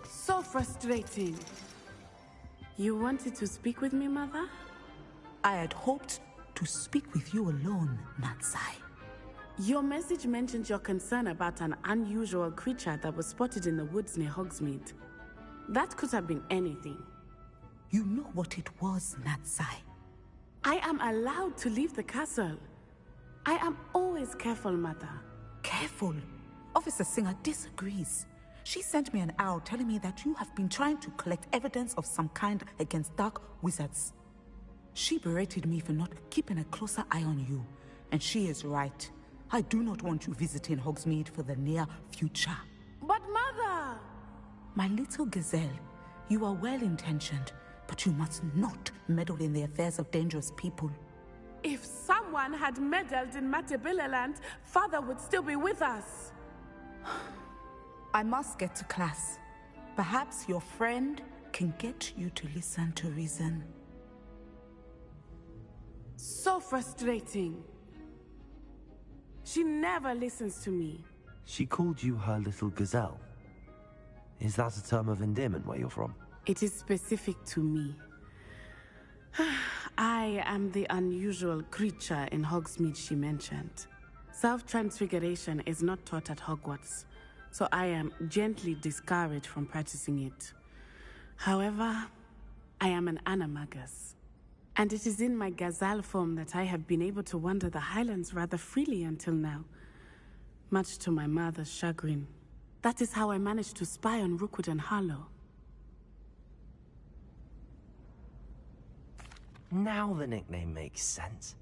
[SPEAKER 11] So frustrating. You wanted to speak with me, Mother?
[SPEAKER 12] I had hoped to speak with you alone, Natsai.
[SPEAKER 11] Your message mentioned your concern about an unusual creature that was spotted in the woods near Hogsmeade. That could have been anything.
[SPEAKER 12] You know what it was, Natsai.
[SPEAKER 11] I am allowed to leave the castle. I am always careful, Mother.
[SPEAKER 12] Careful? Officer Singer disagrees. She sent me an owl telling me that you have been trying to collect evidence of some kind against dark wizards. She berated me for not keeping a closer eye on you, and she is right. I do not want you visiting Hogsmeade for the near future.
[SPEAKER 11] But Mother!
[SPEAKER 12] My little gazelle, you are well-intentioned, but you must not meddle in the affairs of dangerous people.
[SPEAKER 11] If someone had meddled in Matabeleland, Father would still be with us.
[SPEAKER 12] I must get to class. Perhaps your friend can get you to listen to reason.
[SPEAKER 11] So frustrating. She never listens to me.
[SPEAKER 1] She called you her little gazelle. Is that a term of endearment where you're from?
[SPEAKER 11] It is specific to me. I am the unusual creature in Hogsmeade she mentioned. Self-transfiguration is not taught at Hogwarts, so I am gently discouraged from practicing it. However, I am an animagus, and it is in my gazelle form that I have been able to wander the Highlands rather freely until now, much to my mother's chagrin. That is how I managed to spy on Rookwood and Harlow.
[SPEAKER 1] Now the nickname makes sense.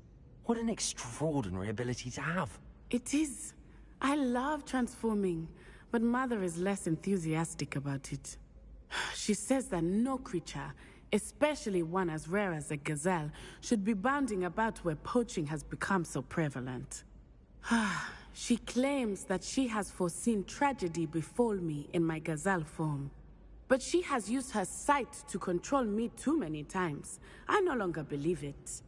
[SPEAKER 1] What an extraordinary ability to have.
[SPEAKER 11] It is. I love transforming, but Mother is less enthusiastic about it. She says that no creature, especially one as rare as a gazelle, should be bounding about where poaching has become so prevalent. She claims that she has foreseen tragedy befall me in my gazelle form. But she has used her sight to control me too many times. I no longer believe it.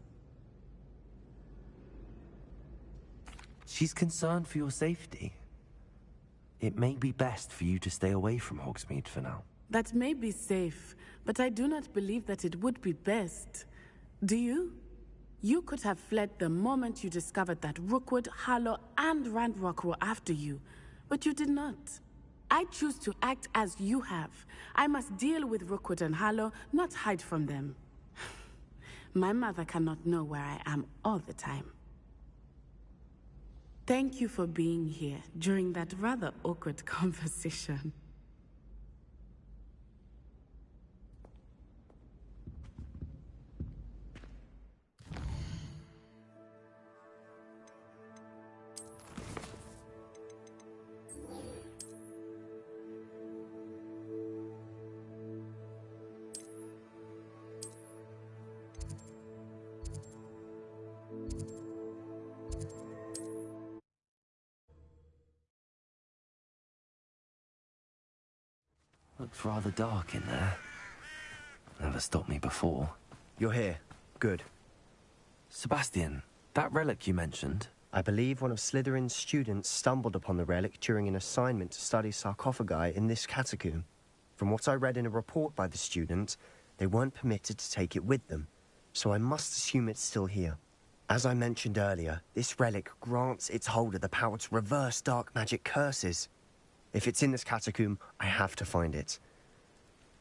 [SPEAKER 1] She's concerned for your safety. It may be best for you to stay away from Hogsmeade for now.
[SPEAKER 11] That may be safe, but I do not believe that it would be best. Do you? You could have fled the moment you discovered that Rookwood, Harlow, and Ranrock were after you, but you did not. I choose to act as you have. I must deal with Rookwood and Harlow, not hide from them. My mother cannot know where I am all the time. Thank you for being here during that rather awkward conversation.
[SPEAKER 1] Looks rather dark in there. Never stopped me before.
[SPEAKER 6] You're here. Good.
[SPEAKER 1] Sebastian, that relic you mentioned.
[SPEAKER 6] I believe one of Slytherin's students stumbled upon the relic during an assignment to study sarcophagi in this catacomb. From what I read in a report by the student, they weren't permitted to take it with them, so I must assume it's still here. As I mentioned earlier, this relic grants its holder the power to reverse dark magic curses. If it's in this catacomb, I have to find it.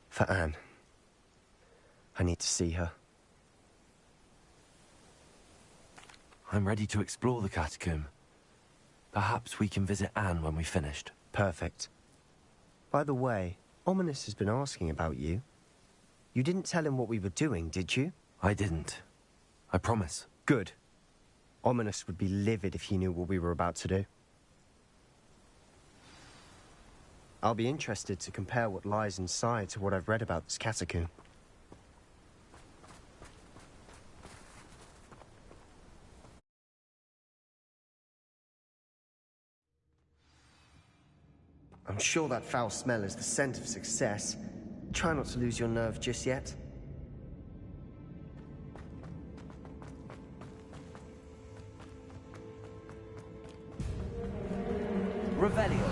[SPEAKER 6] For Anne. I need to see her.
[SPEAKER 1] I'm ready to explore the catacomb. Perhaps we can visit Anne when we've finished.
[SPEAKER 6] Perfect. By the way, Ominous has been asking about you. You didn't tell him what we were doing, did you?
[SPEAKER 1] I didn't. I promise.
[SPEAKER 6] Good. Ominous would be livid if he knew what we were about to do. I'll be interested to compare what lies inside to what I've read about this catacomb. I'm sure that foul smell is the scent of success. Try not to lose your nerve just yet.
[SPEAKER 5] Revelio.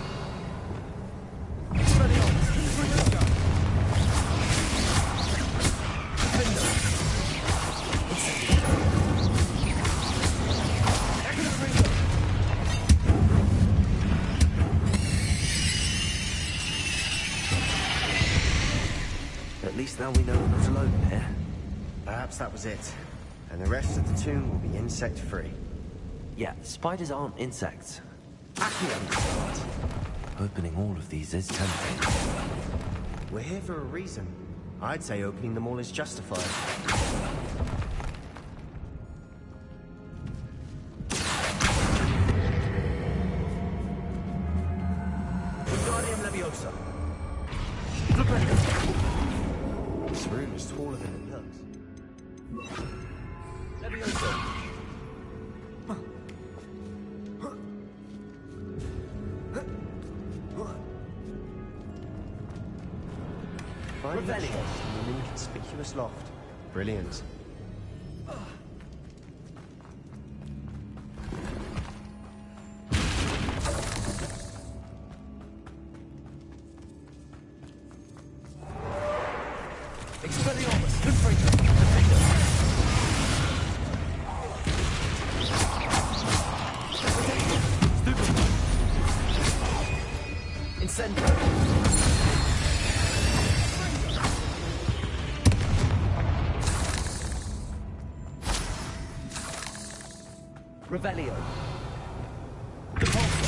[SPEAKER 1] At least now we know we're not alone here.
[SPEAKER 6] Perhaps that was it. And the rest of the tomb will be insect-free.
[SPEAKER 1] Yeah, spiders aren't insects. Start. Opening all of these is tempting.
[SPEAKER 6] We're here for a reason. I'd say opening them all is justified.
[SPEAKER 5] Wingardium Leviosa.
[SPEAKER 6] This room is taller than it looks.
[SPEAKER 5] Leviosa.
[SPEAKER 6] Find the chest in an inconspicuous loft. Brilliant.
[SPEAKER 5] Expelliarmus. Confringo. Defender. Stupefy. Incendio. Revelio. Depulso.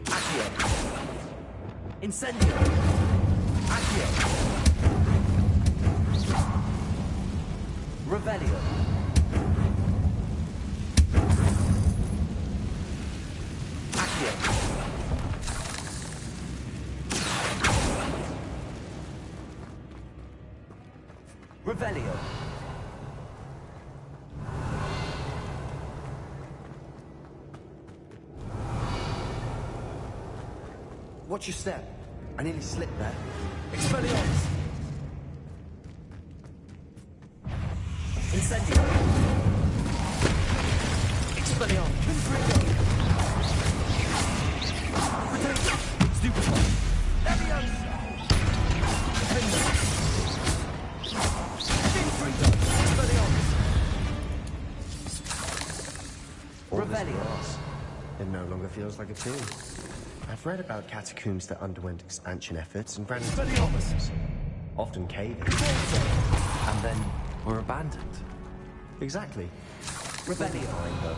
[SPEAKER 5] Accio. Incendio. Accio. Revelio. Accio. Revelio.
[SPEAKER 6] Watch your step. I nearly slipped there.
[SPEAKER 5] Expelliarmus. Incendio. Expelliarmus. Confringo. Protego. Stupefy. Leviosa. Defender. Revelio.
[SPEAKER 6] It no longer feels like a tomb. I've read about catacombs that underwent expansion efforts and ran into problems, often caving.
[SPEAKER 1] And then were abandoned.
[SPEAKER 6] Exactly.
[SPEAKER 5] Revelio.
[SPEAKER 6] Fine, though.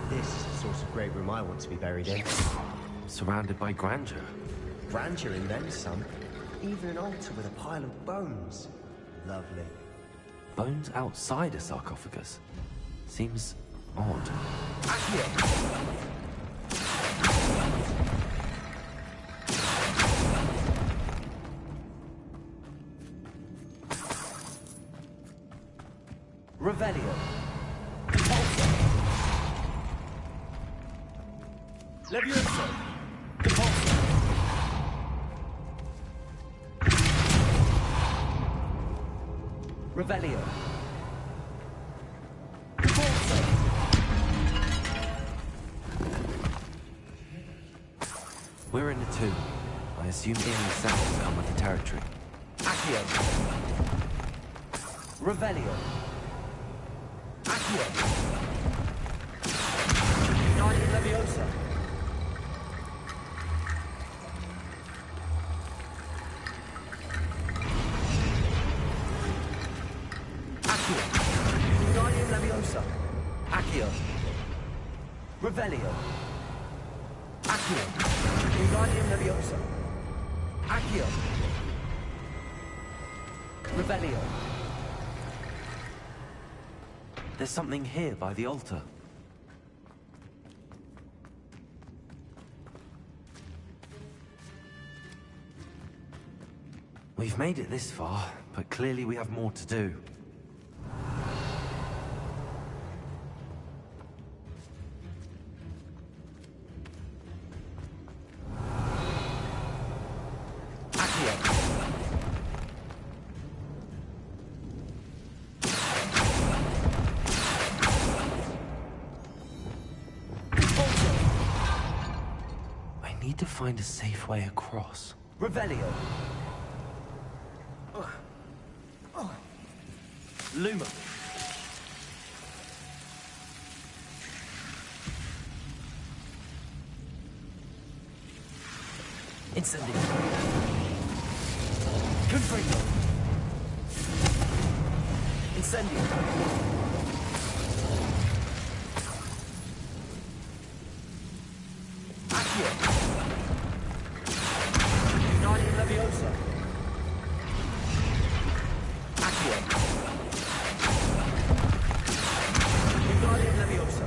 [SPEAKER 6] This is the sort of great room I want to be buried in.
[SPEAKER 1] Surrounded by grandeur.
[SPEAKER 6] Grandeur and then some. Even an altar with a pile of bones. Lovely.
[SPEAKER 1] Bones outside a sarcophagus. Seems odd.
[SPEAKER 5] Accio. Revelio. Depulso. Leviosa. Depulso. Revelio. Depulso.
[SPEAKER 1] We're in a tomb. I assume eerie sounds come with the territory.
[SPEAKER 5] Accio. Revelio. Accio. Guardian Leviosa. Accio. Guardian Leviosa. Accio. Revelio. Accio. Guardian Leviosa. Accio. Revelio.
[SPEAKER 1] There's something here by the altar. We've made it this far, but clearly we have more to do. I need to find a safe way across.
[SPEAKER 5] Revelio. Luma.
[SPEAKER 1] Incendio.
[SPEAKER 5] Confringo. Incendio. Accio. Guardian Leviosa. Accio. Guardian Leviosa.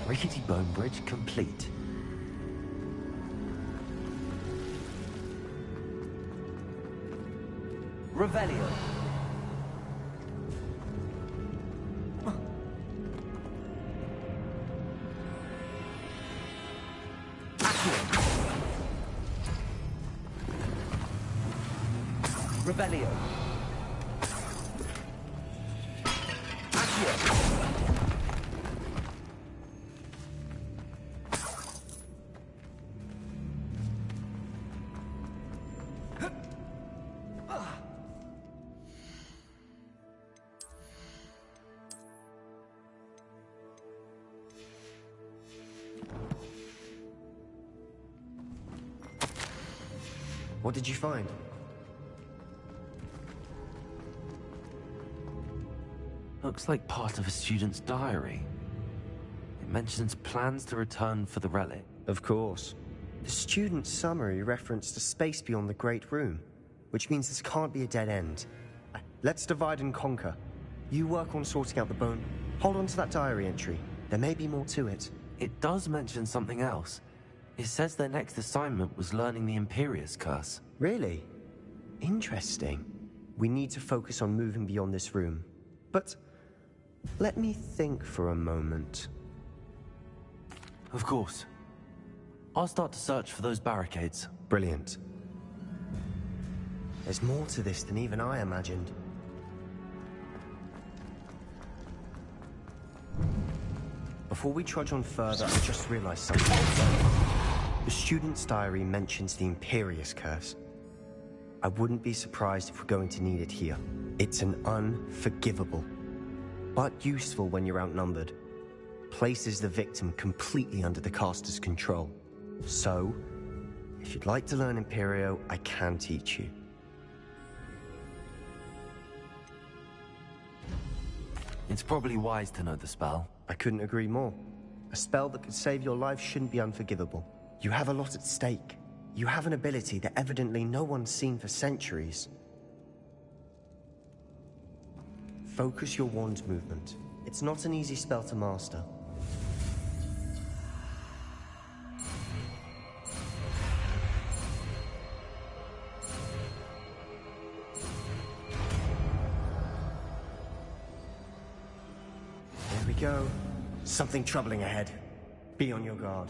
[SPEAKER 1] Rickety bone bridge complete.
[SPEAKER 5] Revelio. Revelio. Accio.
[SPEAKER 6] What did you find?
[SPEAKER 1] Looks like part of a student's diary. It mentions plans to return for the relic.
[SPEAKER 6] Of course. The student's summary referenced a space beyond the Great Room, which means this can't be a dead end. Let's divide and conquer. You work on sorting out the bone. Hold on to that diary entry. There may be more to it.
[SPEAKER 1] It does mention something else. It says their next assignment was learning the Imperius Curse.
[SPEAKER 6] Really? Interesting. We need to focus on moving beyond this room. But let me think for a moment.
[SPEAKER 1] Of course. I'll start to search for those barricades.
[SPEAKER 6] Brilliant. There's more to this than even I imagined. Before we trudge on further, I just realized something. The student's diary mentions the Imperius Curse. I wouldn't be surprised if we're going to need it here. It's an unforgivable, but useful when you're outnumbered. Places the victim completely under the caster's control. So, if you'd like to learn Imperio, I can teach you.
[SPEAKER 1] It's probably wise to know the spell.
[SPEAKER 6] I couldn't agree more. A spell that could save your life shouldn't be unforgivable. You have a lot at stake. You have an ability that evidently no one's seen for centuries. Focus your wand's movement. It's not an easy spell to master. There we go. Something troubling ahead. Be on your guard.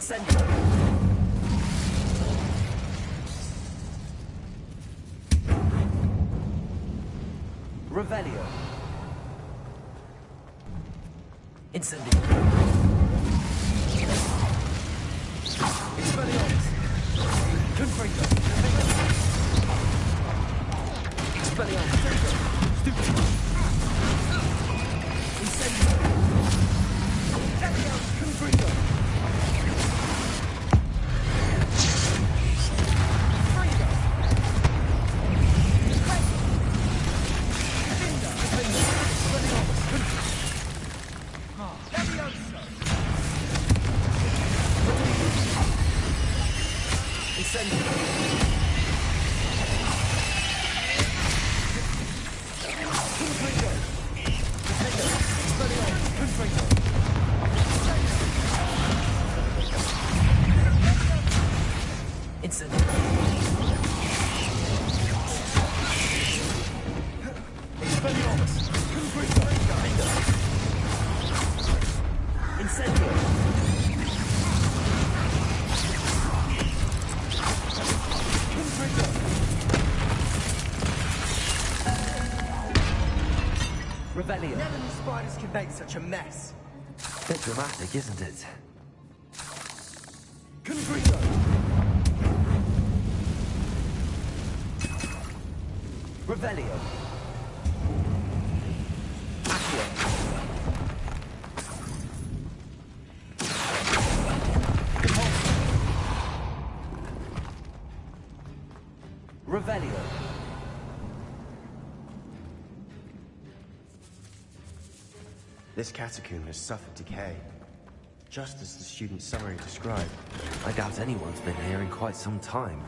[SPEAKER 5] Incendio. Revelio. Incendio. Expelliarmus. Confringo. Expelliarmus. Stupid. Incendio. Confringo. Revelio.
[SPEAKER 3] Never knew spiders could make such a mess.
[SPEAKER 1] Bit dramatic, isn't it?
[SPEAKER 3] Confringo.
[SPEAKER 5] Revelio. Accio. Revelio.
[SPEAKER 6] This catacomb has suffered decay, just as the student summary described.
[SPEAKER 1] I doubt anyone's been here in quite some time.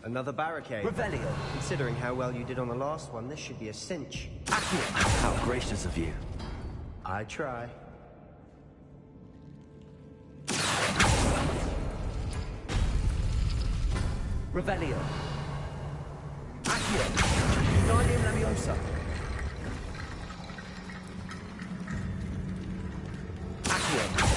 [SPEAKER 6] Another barricade.
[SPEAKER 5] Revelio.
[SPEAKER 6] Considering how well you did on the last one, this should be a cinch.
[SPEAKER 5] Accio.
[SPEAKER 1] How gracious of you.
[SPEAKER 6] I try.
[SPEAKER 5] Revelio. Accio. Guardian Leviosa. Accio.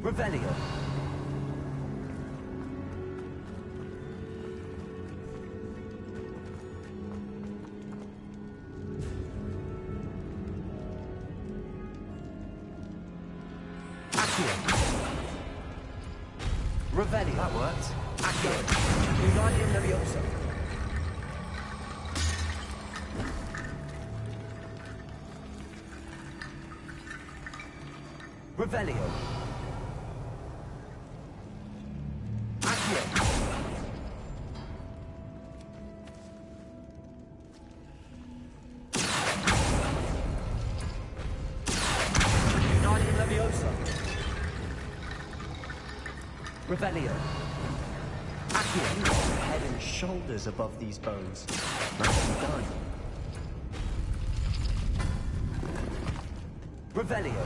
[SPEAKER 5] Revelio. Accio. Revelio.
[SPEAKER 3] That worked.
[SPEAKER 5] Accio. Wingardium Leviosa. Revelio. Wingardium Leviosa. Revelio. Accio.
[SPEAKER 6] Head and shoulders above these bones. Nicely done.
[SPEAKER 5] Revelio.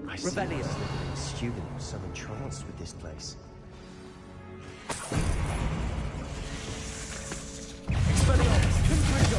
[SPEAKER 6] I see
[SPEAKER 5] Revelio.
[SPEAKER 6] why the student was so entranced with this place.
[SPEAKER 5] Expelliarmus. Confringo.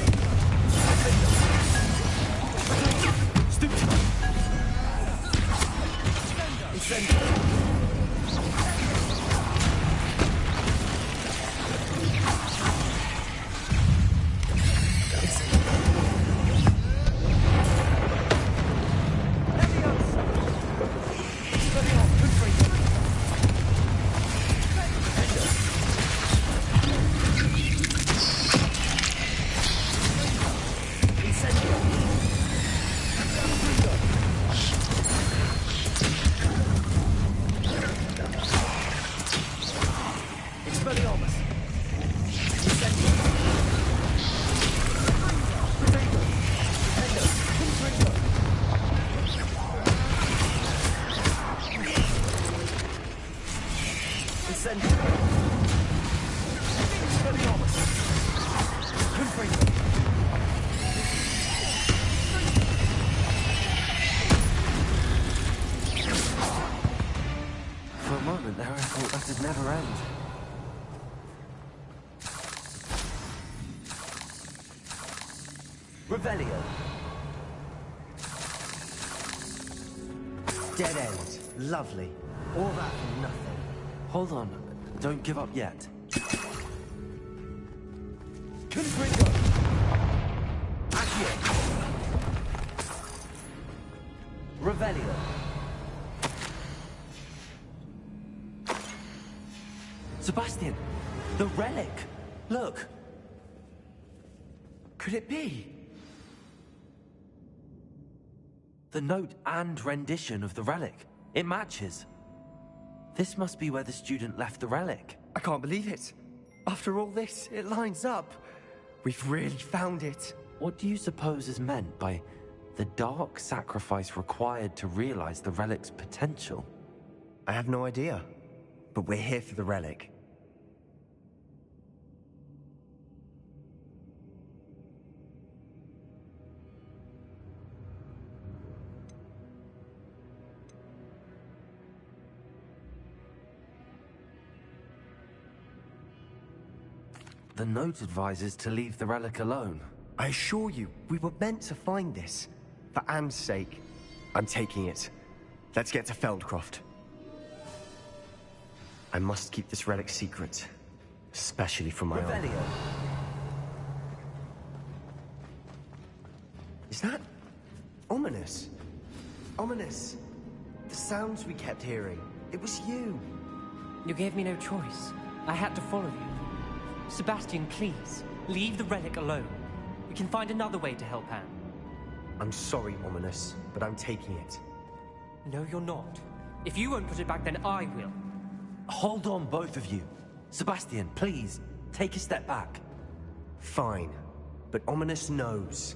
[SPEAKER 6] never end.
[SPEAKER 5] Revelio.
[SPEAKER 6] Dead end. Lovely. All that for nothing.
[SPEAKER 1] Hold on. Don't give up yet.
[SPEAKER 5] Confringo. Accio. Revelio.
[SPEAKER 1] Sebastian! The relic! Look!
[SPEAKER 5] Could it be?
[SPEAKER 1] The note and rendition of the relic. It matches. This must be where the student left the relic.
[SPEAKER 6] I can't believe it. After all this, it lines up. We've really found it.
[SPEAKER 1] What do you suppose is meant by the dark sacrifice required to realize the relic's potential?
[SPEAKER 6] I have no idea. But we're here for the relic.
[SPEAKER 1] The note advises to leave the relic alone.
[SPEAKER 6] I assure you, we were meant to find this. For Anne's sake, I'm taking it. Let's get to Feldcroft. I must keep this relic secret. Especially from my own.
[SPEAKER 5] Revelio.
[SPEAKER 6] Is that... ominous? Ominous. The sounds we kept hearing. It was you.
[SPEAKER 13] You gave me no choice. I had to follow you. Sebastian, please, leave the relic alone. We can find another way to help Anne.
[SPEAKER 6] I'm sorry, Ominous, but I'm taking it.
[SPEAKER 13] No, you're not. If you won't put it back, then I will.
[SPEAKER 1] Hold on, both of you. Sebastian, please, take a step back.
[SPEAKER 6] Fine, but Ominous knows.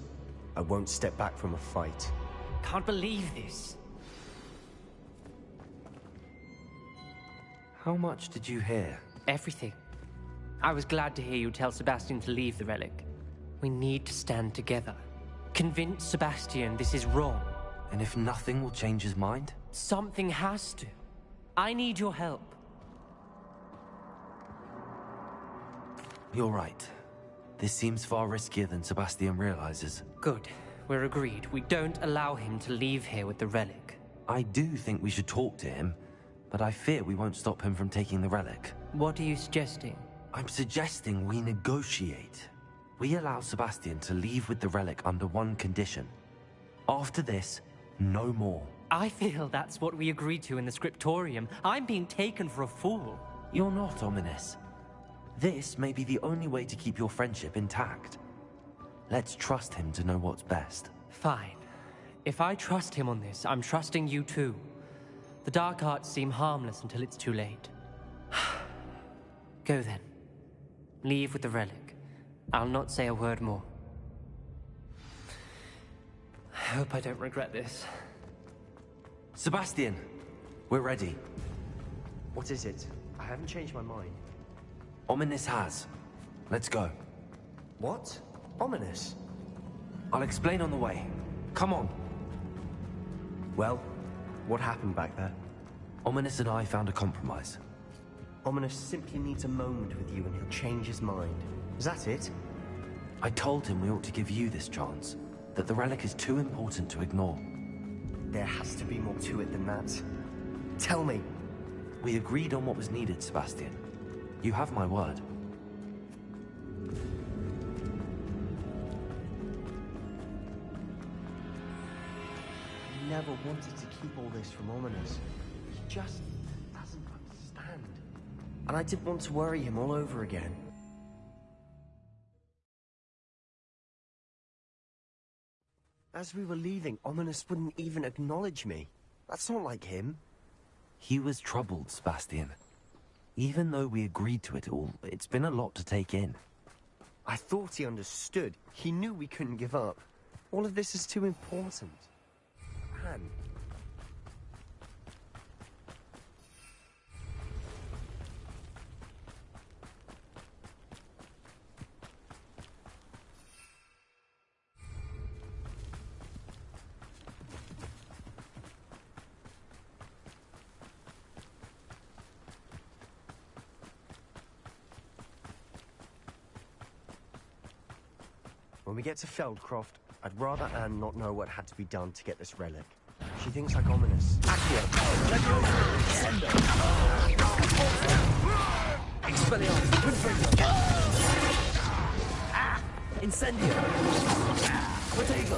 [SPEAKER 6] I won't step back from a fight.
[SPEAKER 13] Can't believe this.
[SPEAKER 1] How much did you hear?
[SPEAKER 13] Everything. I was glad to hear you tell Sebastian to leave the relic. We need to stand together. Convince Sebastian this is wrong.
[SPEAKER 1] And if nothing will change his mind?
[SPEAKER 13] Something has to. I need your help.
[SPEAKER 1] You're right. This seems far riskier than Sebastian realizes.
[SPEAKER 13] Good. We're agreed. We don't allow him to leave here with the relic.
[SPEAKER 1] I do think we should talk to him, but I fear we won't stop him from taking the relic.
[SPEAKER 13] What are you suggesting?
[SPEAKER 1] I'm suggesting we negotiate. We allow Sebastian to leave with the relic under one condition. After this, no more.
[SPEAKER 13] I feel that's what we agreed to in the scriptorium. I'm being taken for a fool.
[SPEAKER 1] You're not, Ominous. This may be the only way to keep your friendship intact. Let's trust him to know what's best.
[SPEAKER 13] Fine. If I trust him on this, I'm trusting you too. The dark arts seem harmless until it's too late. Go then. Leave with the relic. I'll not say a word more. I hope I don't regret this.
[SPEAKER 1] Sebastian, we're ready.
[SPEAKER 6] What is it? I haven't changed my mind.
[SPEAKER 1] Ominous has. Let's go.
[SPEAKER 6] What? Ominous?
[SPEAKER 1] I'll explain on the way. Come on.
[SPEAKER 6] Well, what happened back there?
[SPEAKER 1] Ominous and I found a compromise.
[SPEAKER 6] Ominous simply needs a moment with you and he'll change his mind. Is that it?
[SPEAKER 1] I told him we ought to give you this chance. That the relic is too important to ignore.
[SPEAKER 6] There has to be more to it than that. Tell me.
[SPEAKER 1] We agreed on what was needed, Sebastian. You have my word.
[SPEAKER 6] I never wanted to keep all this from Ominous. He just doesn't understand. And I didn't want to worry him all over again. As we were leaving, Ominous wouldn't even acknowledge me. That's not like him.
[SPEAKER 1] He was troubled, Sebastian. Even though we agreed to it all, it's been a lot to take in.
[SPEAKER 6] I thought he understood. He knew we couldn't give up. All of this is too important. Anne. When we get to Feldcroft, I'd rather Anne not know what had to be done to get this relic. She thinks I'm ominous.
[SPEAKER 5] Accio. Sendo. Expelliarmus. Confringo. Incendio. Protego.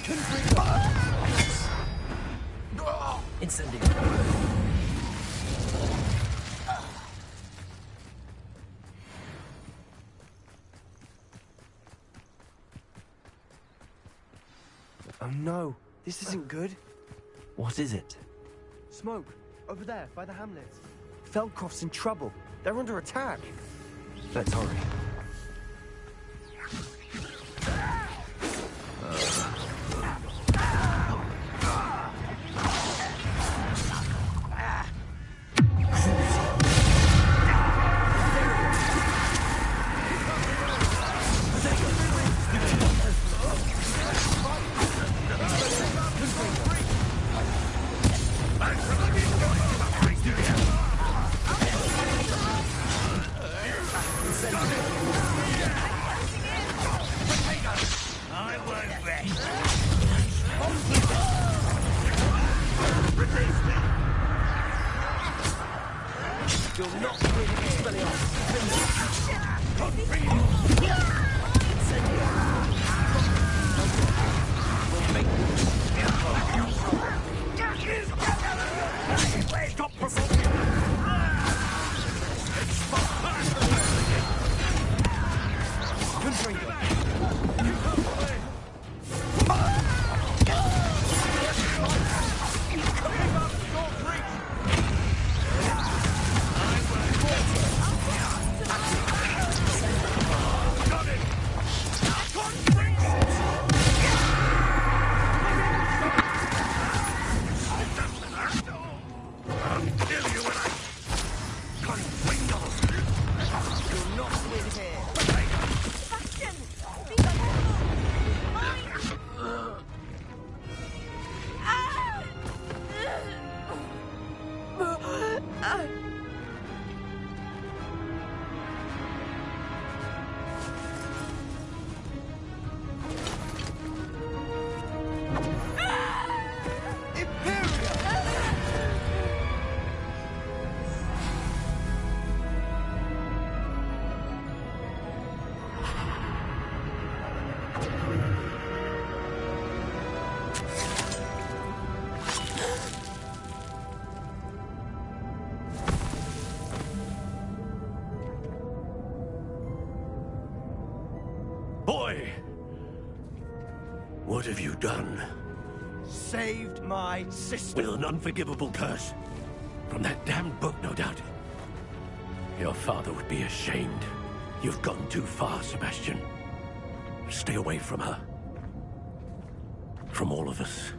[SPEAKER 5] Confringo. Incendio.
[SPEAKER 6] Oh no, this isn't good.
[SPEAKER 1] What is it?
[SPEAKER 6] Smoke, over there, by the hamlet. Feldcroft's in trouble. They're under attack.
[SPEAKER 1] Let's hurry.
[SPEAKER 14] Boy! What have you done?
[SPEAKER 5] Saved my sister.
[SPEAKER 14] With an unforgivable curse. From that damned book, no doubt. Your father would be ashamed. You've gone too far, Sebastian. Stay away from her. From all of us.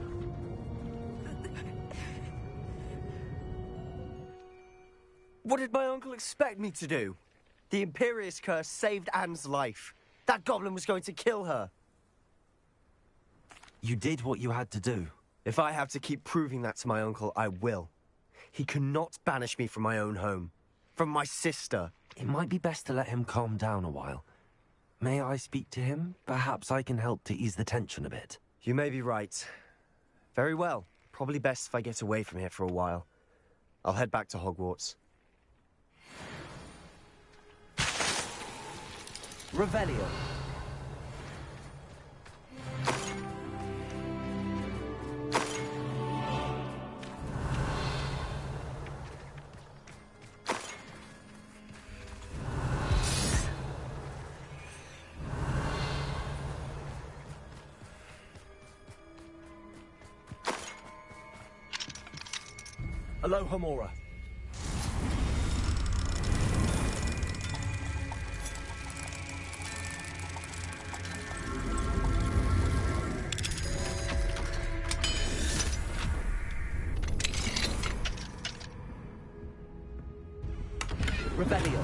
[SPEAKER 6] What did my uncle expect me to do? The Imperius curse saved Anne's life. That goblin was going to kill her.
[SPEAKER 1] You did what you had to do.
[SPEAKER 6] If I have to keep proving that to my uncle, I will. He cannot banish me from my own home. From my sister.
[SPEAKER 1] It might be best to let him calm down a while. May I speak to him? Perhaps I can help to ease the tension a bit.
[SPEAKER 6] You may be right. Very well. Probably best if I get away from here for a while. I'll head back to Hogwarts.
[SPEAKER 5] Revelio. Aloha Mora. Revelio.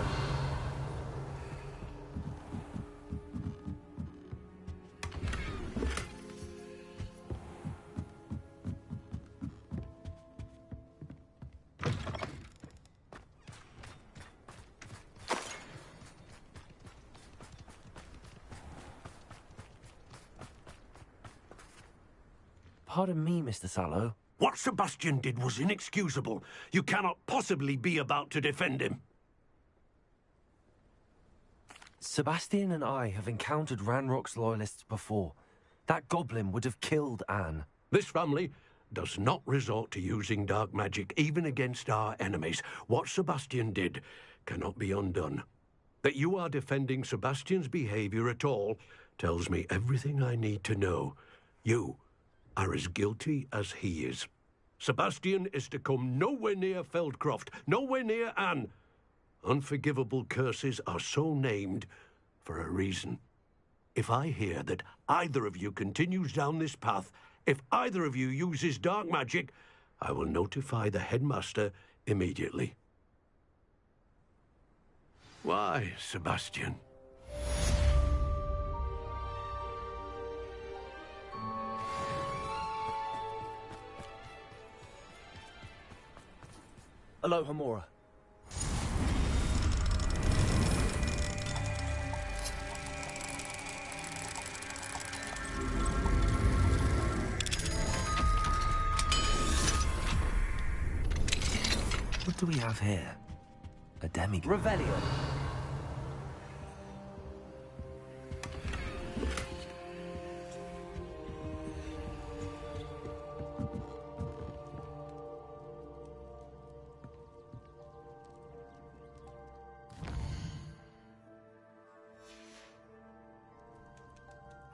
[SPEAKER 1] Pardon me, Mr. Sallow.
[SPEAKER 14] What Sebastian did was inexcusable. You cannot possibly be about to defend him.
[SPEAKER 1] Sebastian and I have encountered Ranrock's loyalists before. That goblin would have killed Anne.
[SPEAKER 14] This family does not resort to using dark magic, even against our enemies. What Sebastian did cannot be undone. That you are defending Sebastian's behavior at all tells me everything I need to know. You are as guilty as he is. Sebastian is to come nowhere near Feldcroft, nowhere near Anne. Unforgivable curses are so named for a reason. If I hear that either of you continues down this path, if either of you uses dark magic, I will notify the headmaster immediately. Why, Sebastian?
[SPEAKER 5] Aloha, Mora.
[SPEAKER 1] What do we have here? A demigod.
[SPEAKER 5] Revelio.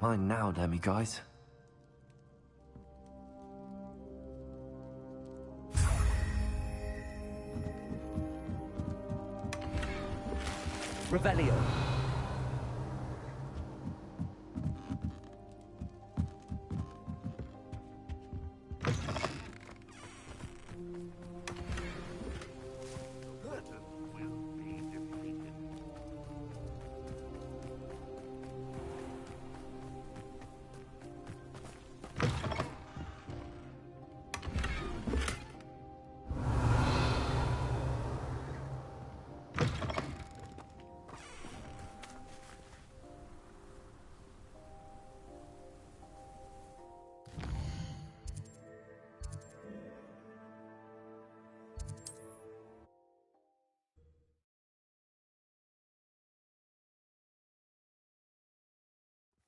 [SPEAKER 1] Mine now, demiguys.
[SPEAKER 5] Revelio.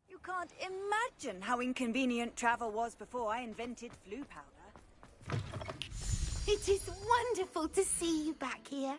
[SPEAKER 15] You can't imagine how inconvenient travel was before I invented flu powder.
[SPEAKER 4] It is wonderful to see you back here.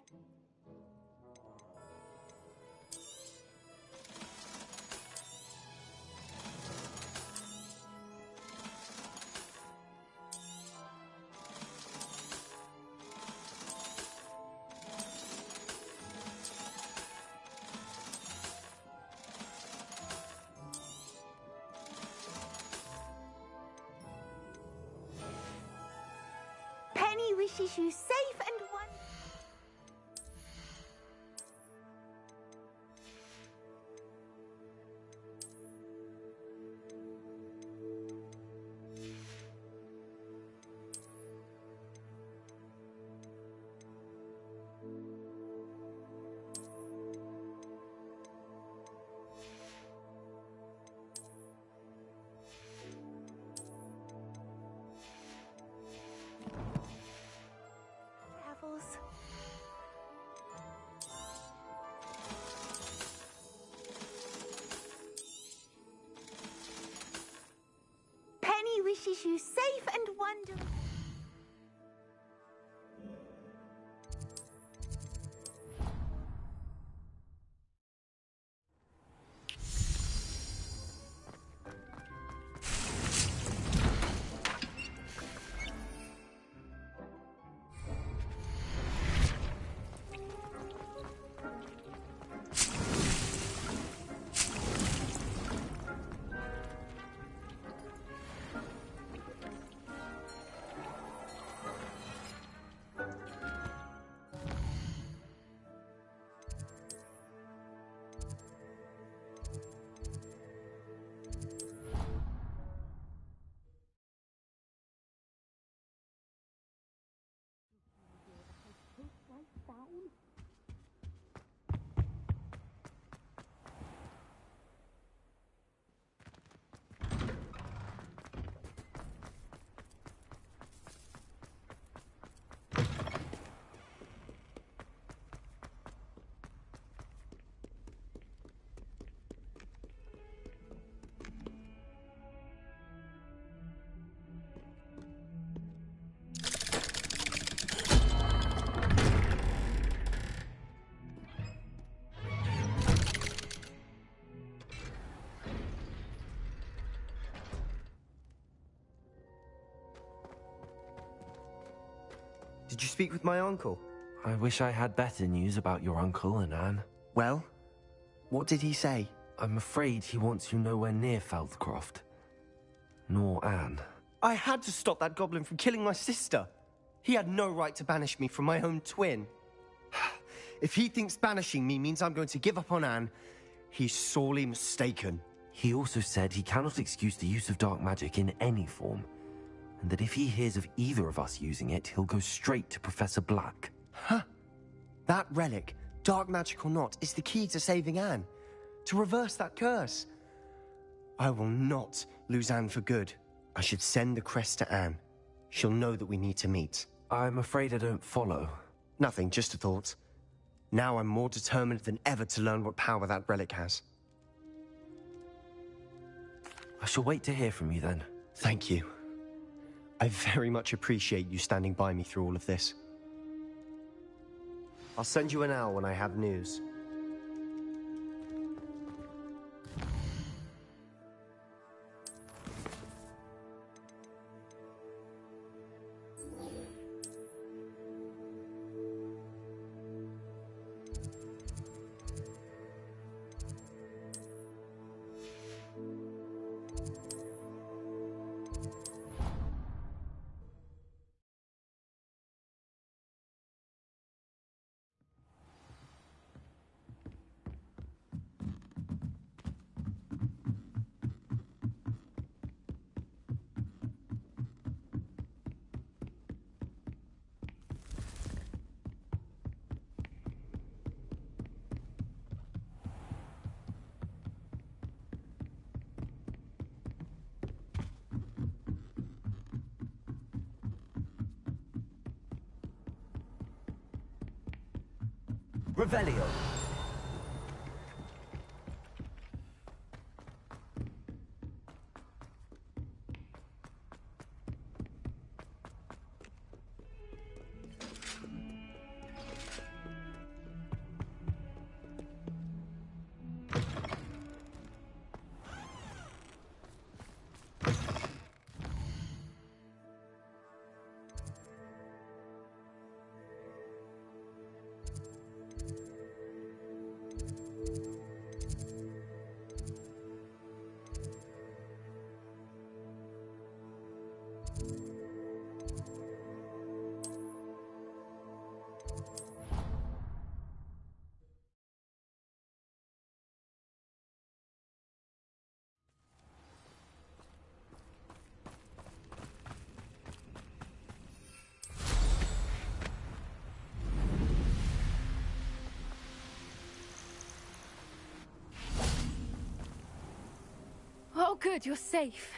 [SPEAKER 4] Penny wishes you safe and wonderful. Travels. Penny wishes you safe and wonderful.
[SPEAKER 6] Did you speak with my uncle?
[SPEAKER 1] I wish I had better news about your uncle and Anne.
[SPEAKER 6] Well, what did he say?
[SPEAKER 1] I'm afraid he wants you nowhere near Feldcroft. Nor Anne.
[SPEAKER 6] I had to stop that goblin from killing my sister. He had no right to banish me from my own twin. If he thinks banishing me means I'm going to give up on Anne, he's sorely mistaken.
[SPEAKER 1] He also said he cannot excuse the use of dark magic in any form, and that if he hears of either of us using it, he'll go straight to Professor Black.
[SPEAKER 6] Huh? That relic, dark magic or not, is the key to saving Anne. To reverse that curse. I will not lose Anne for good. I should send the crest to Anne. She'll know that we need to meet.
[SPEAKER 1] I'm afraid I don't follow.
[SPEAKER 6] Nothing, just a thought. Now I'm more determined than ever to learn what power that relic has.
[SPEAKER 1] I shall wait to hear from you then.
[SPEAKER 6] Thank you. I very much appreciate you standing by me through all of this. I'll send you an owl when I have news.
[SPEAKER 5] Revelio.
[SPEAKER 2] Oh, good, you're safe.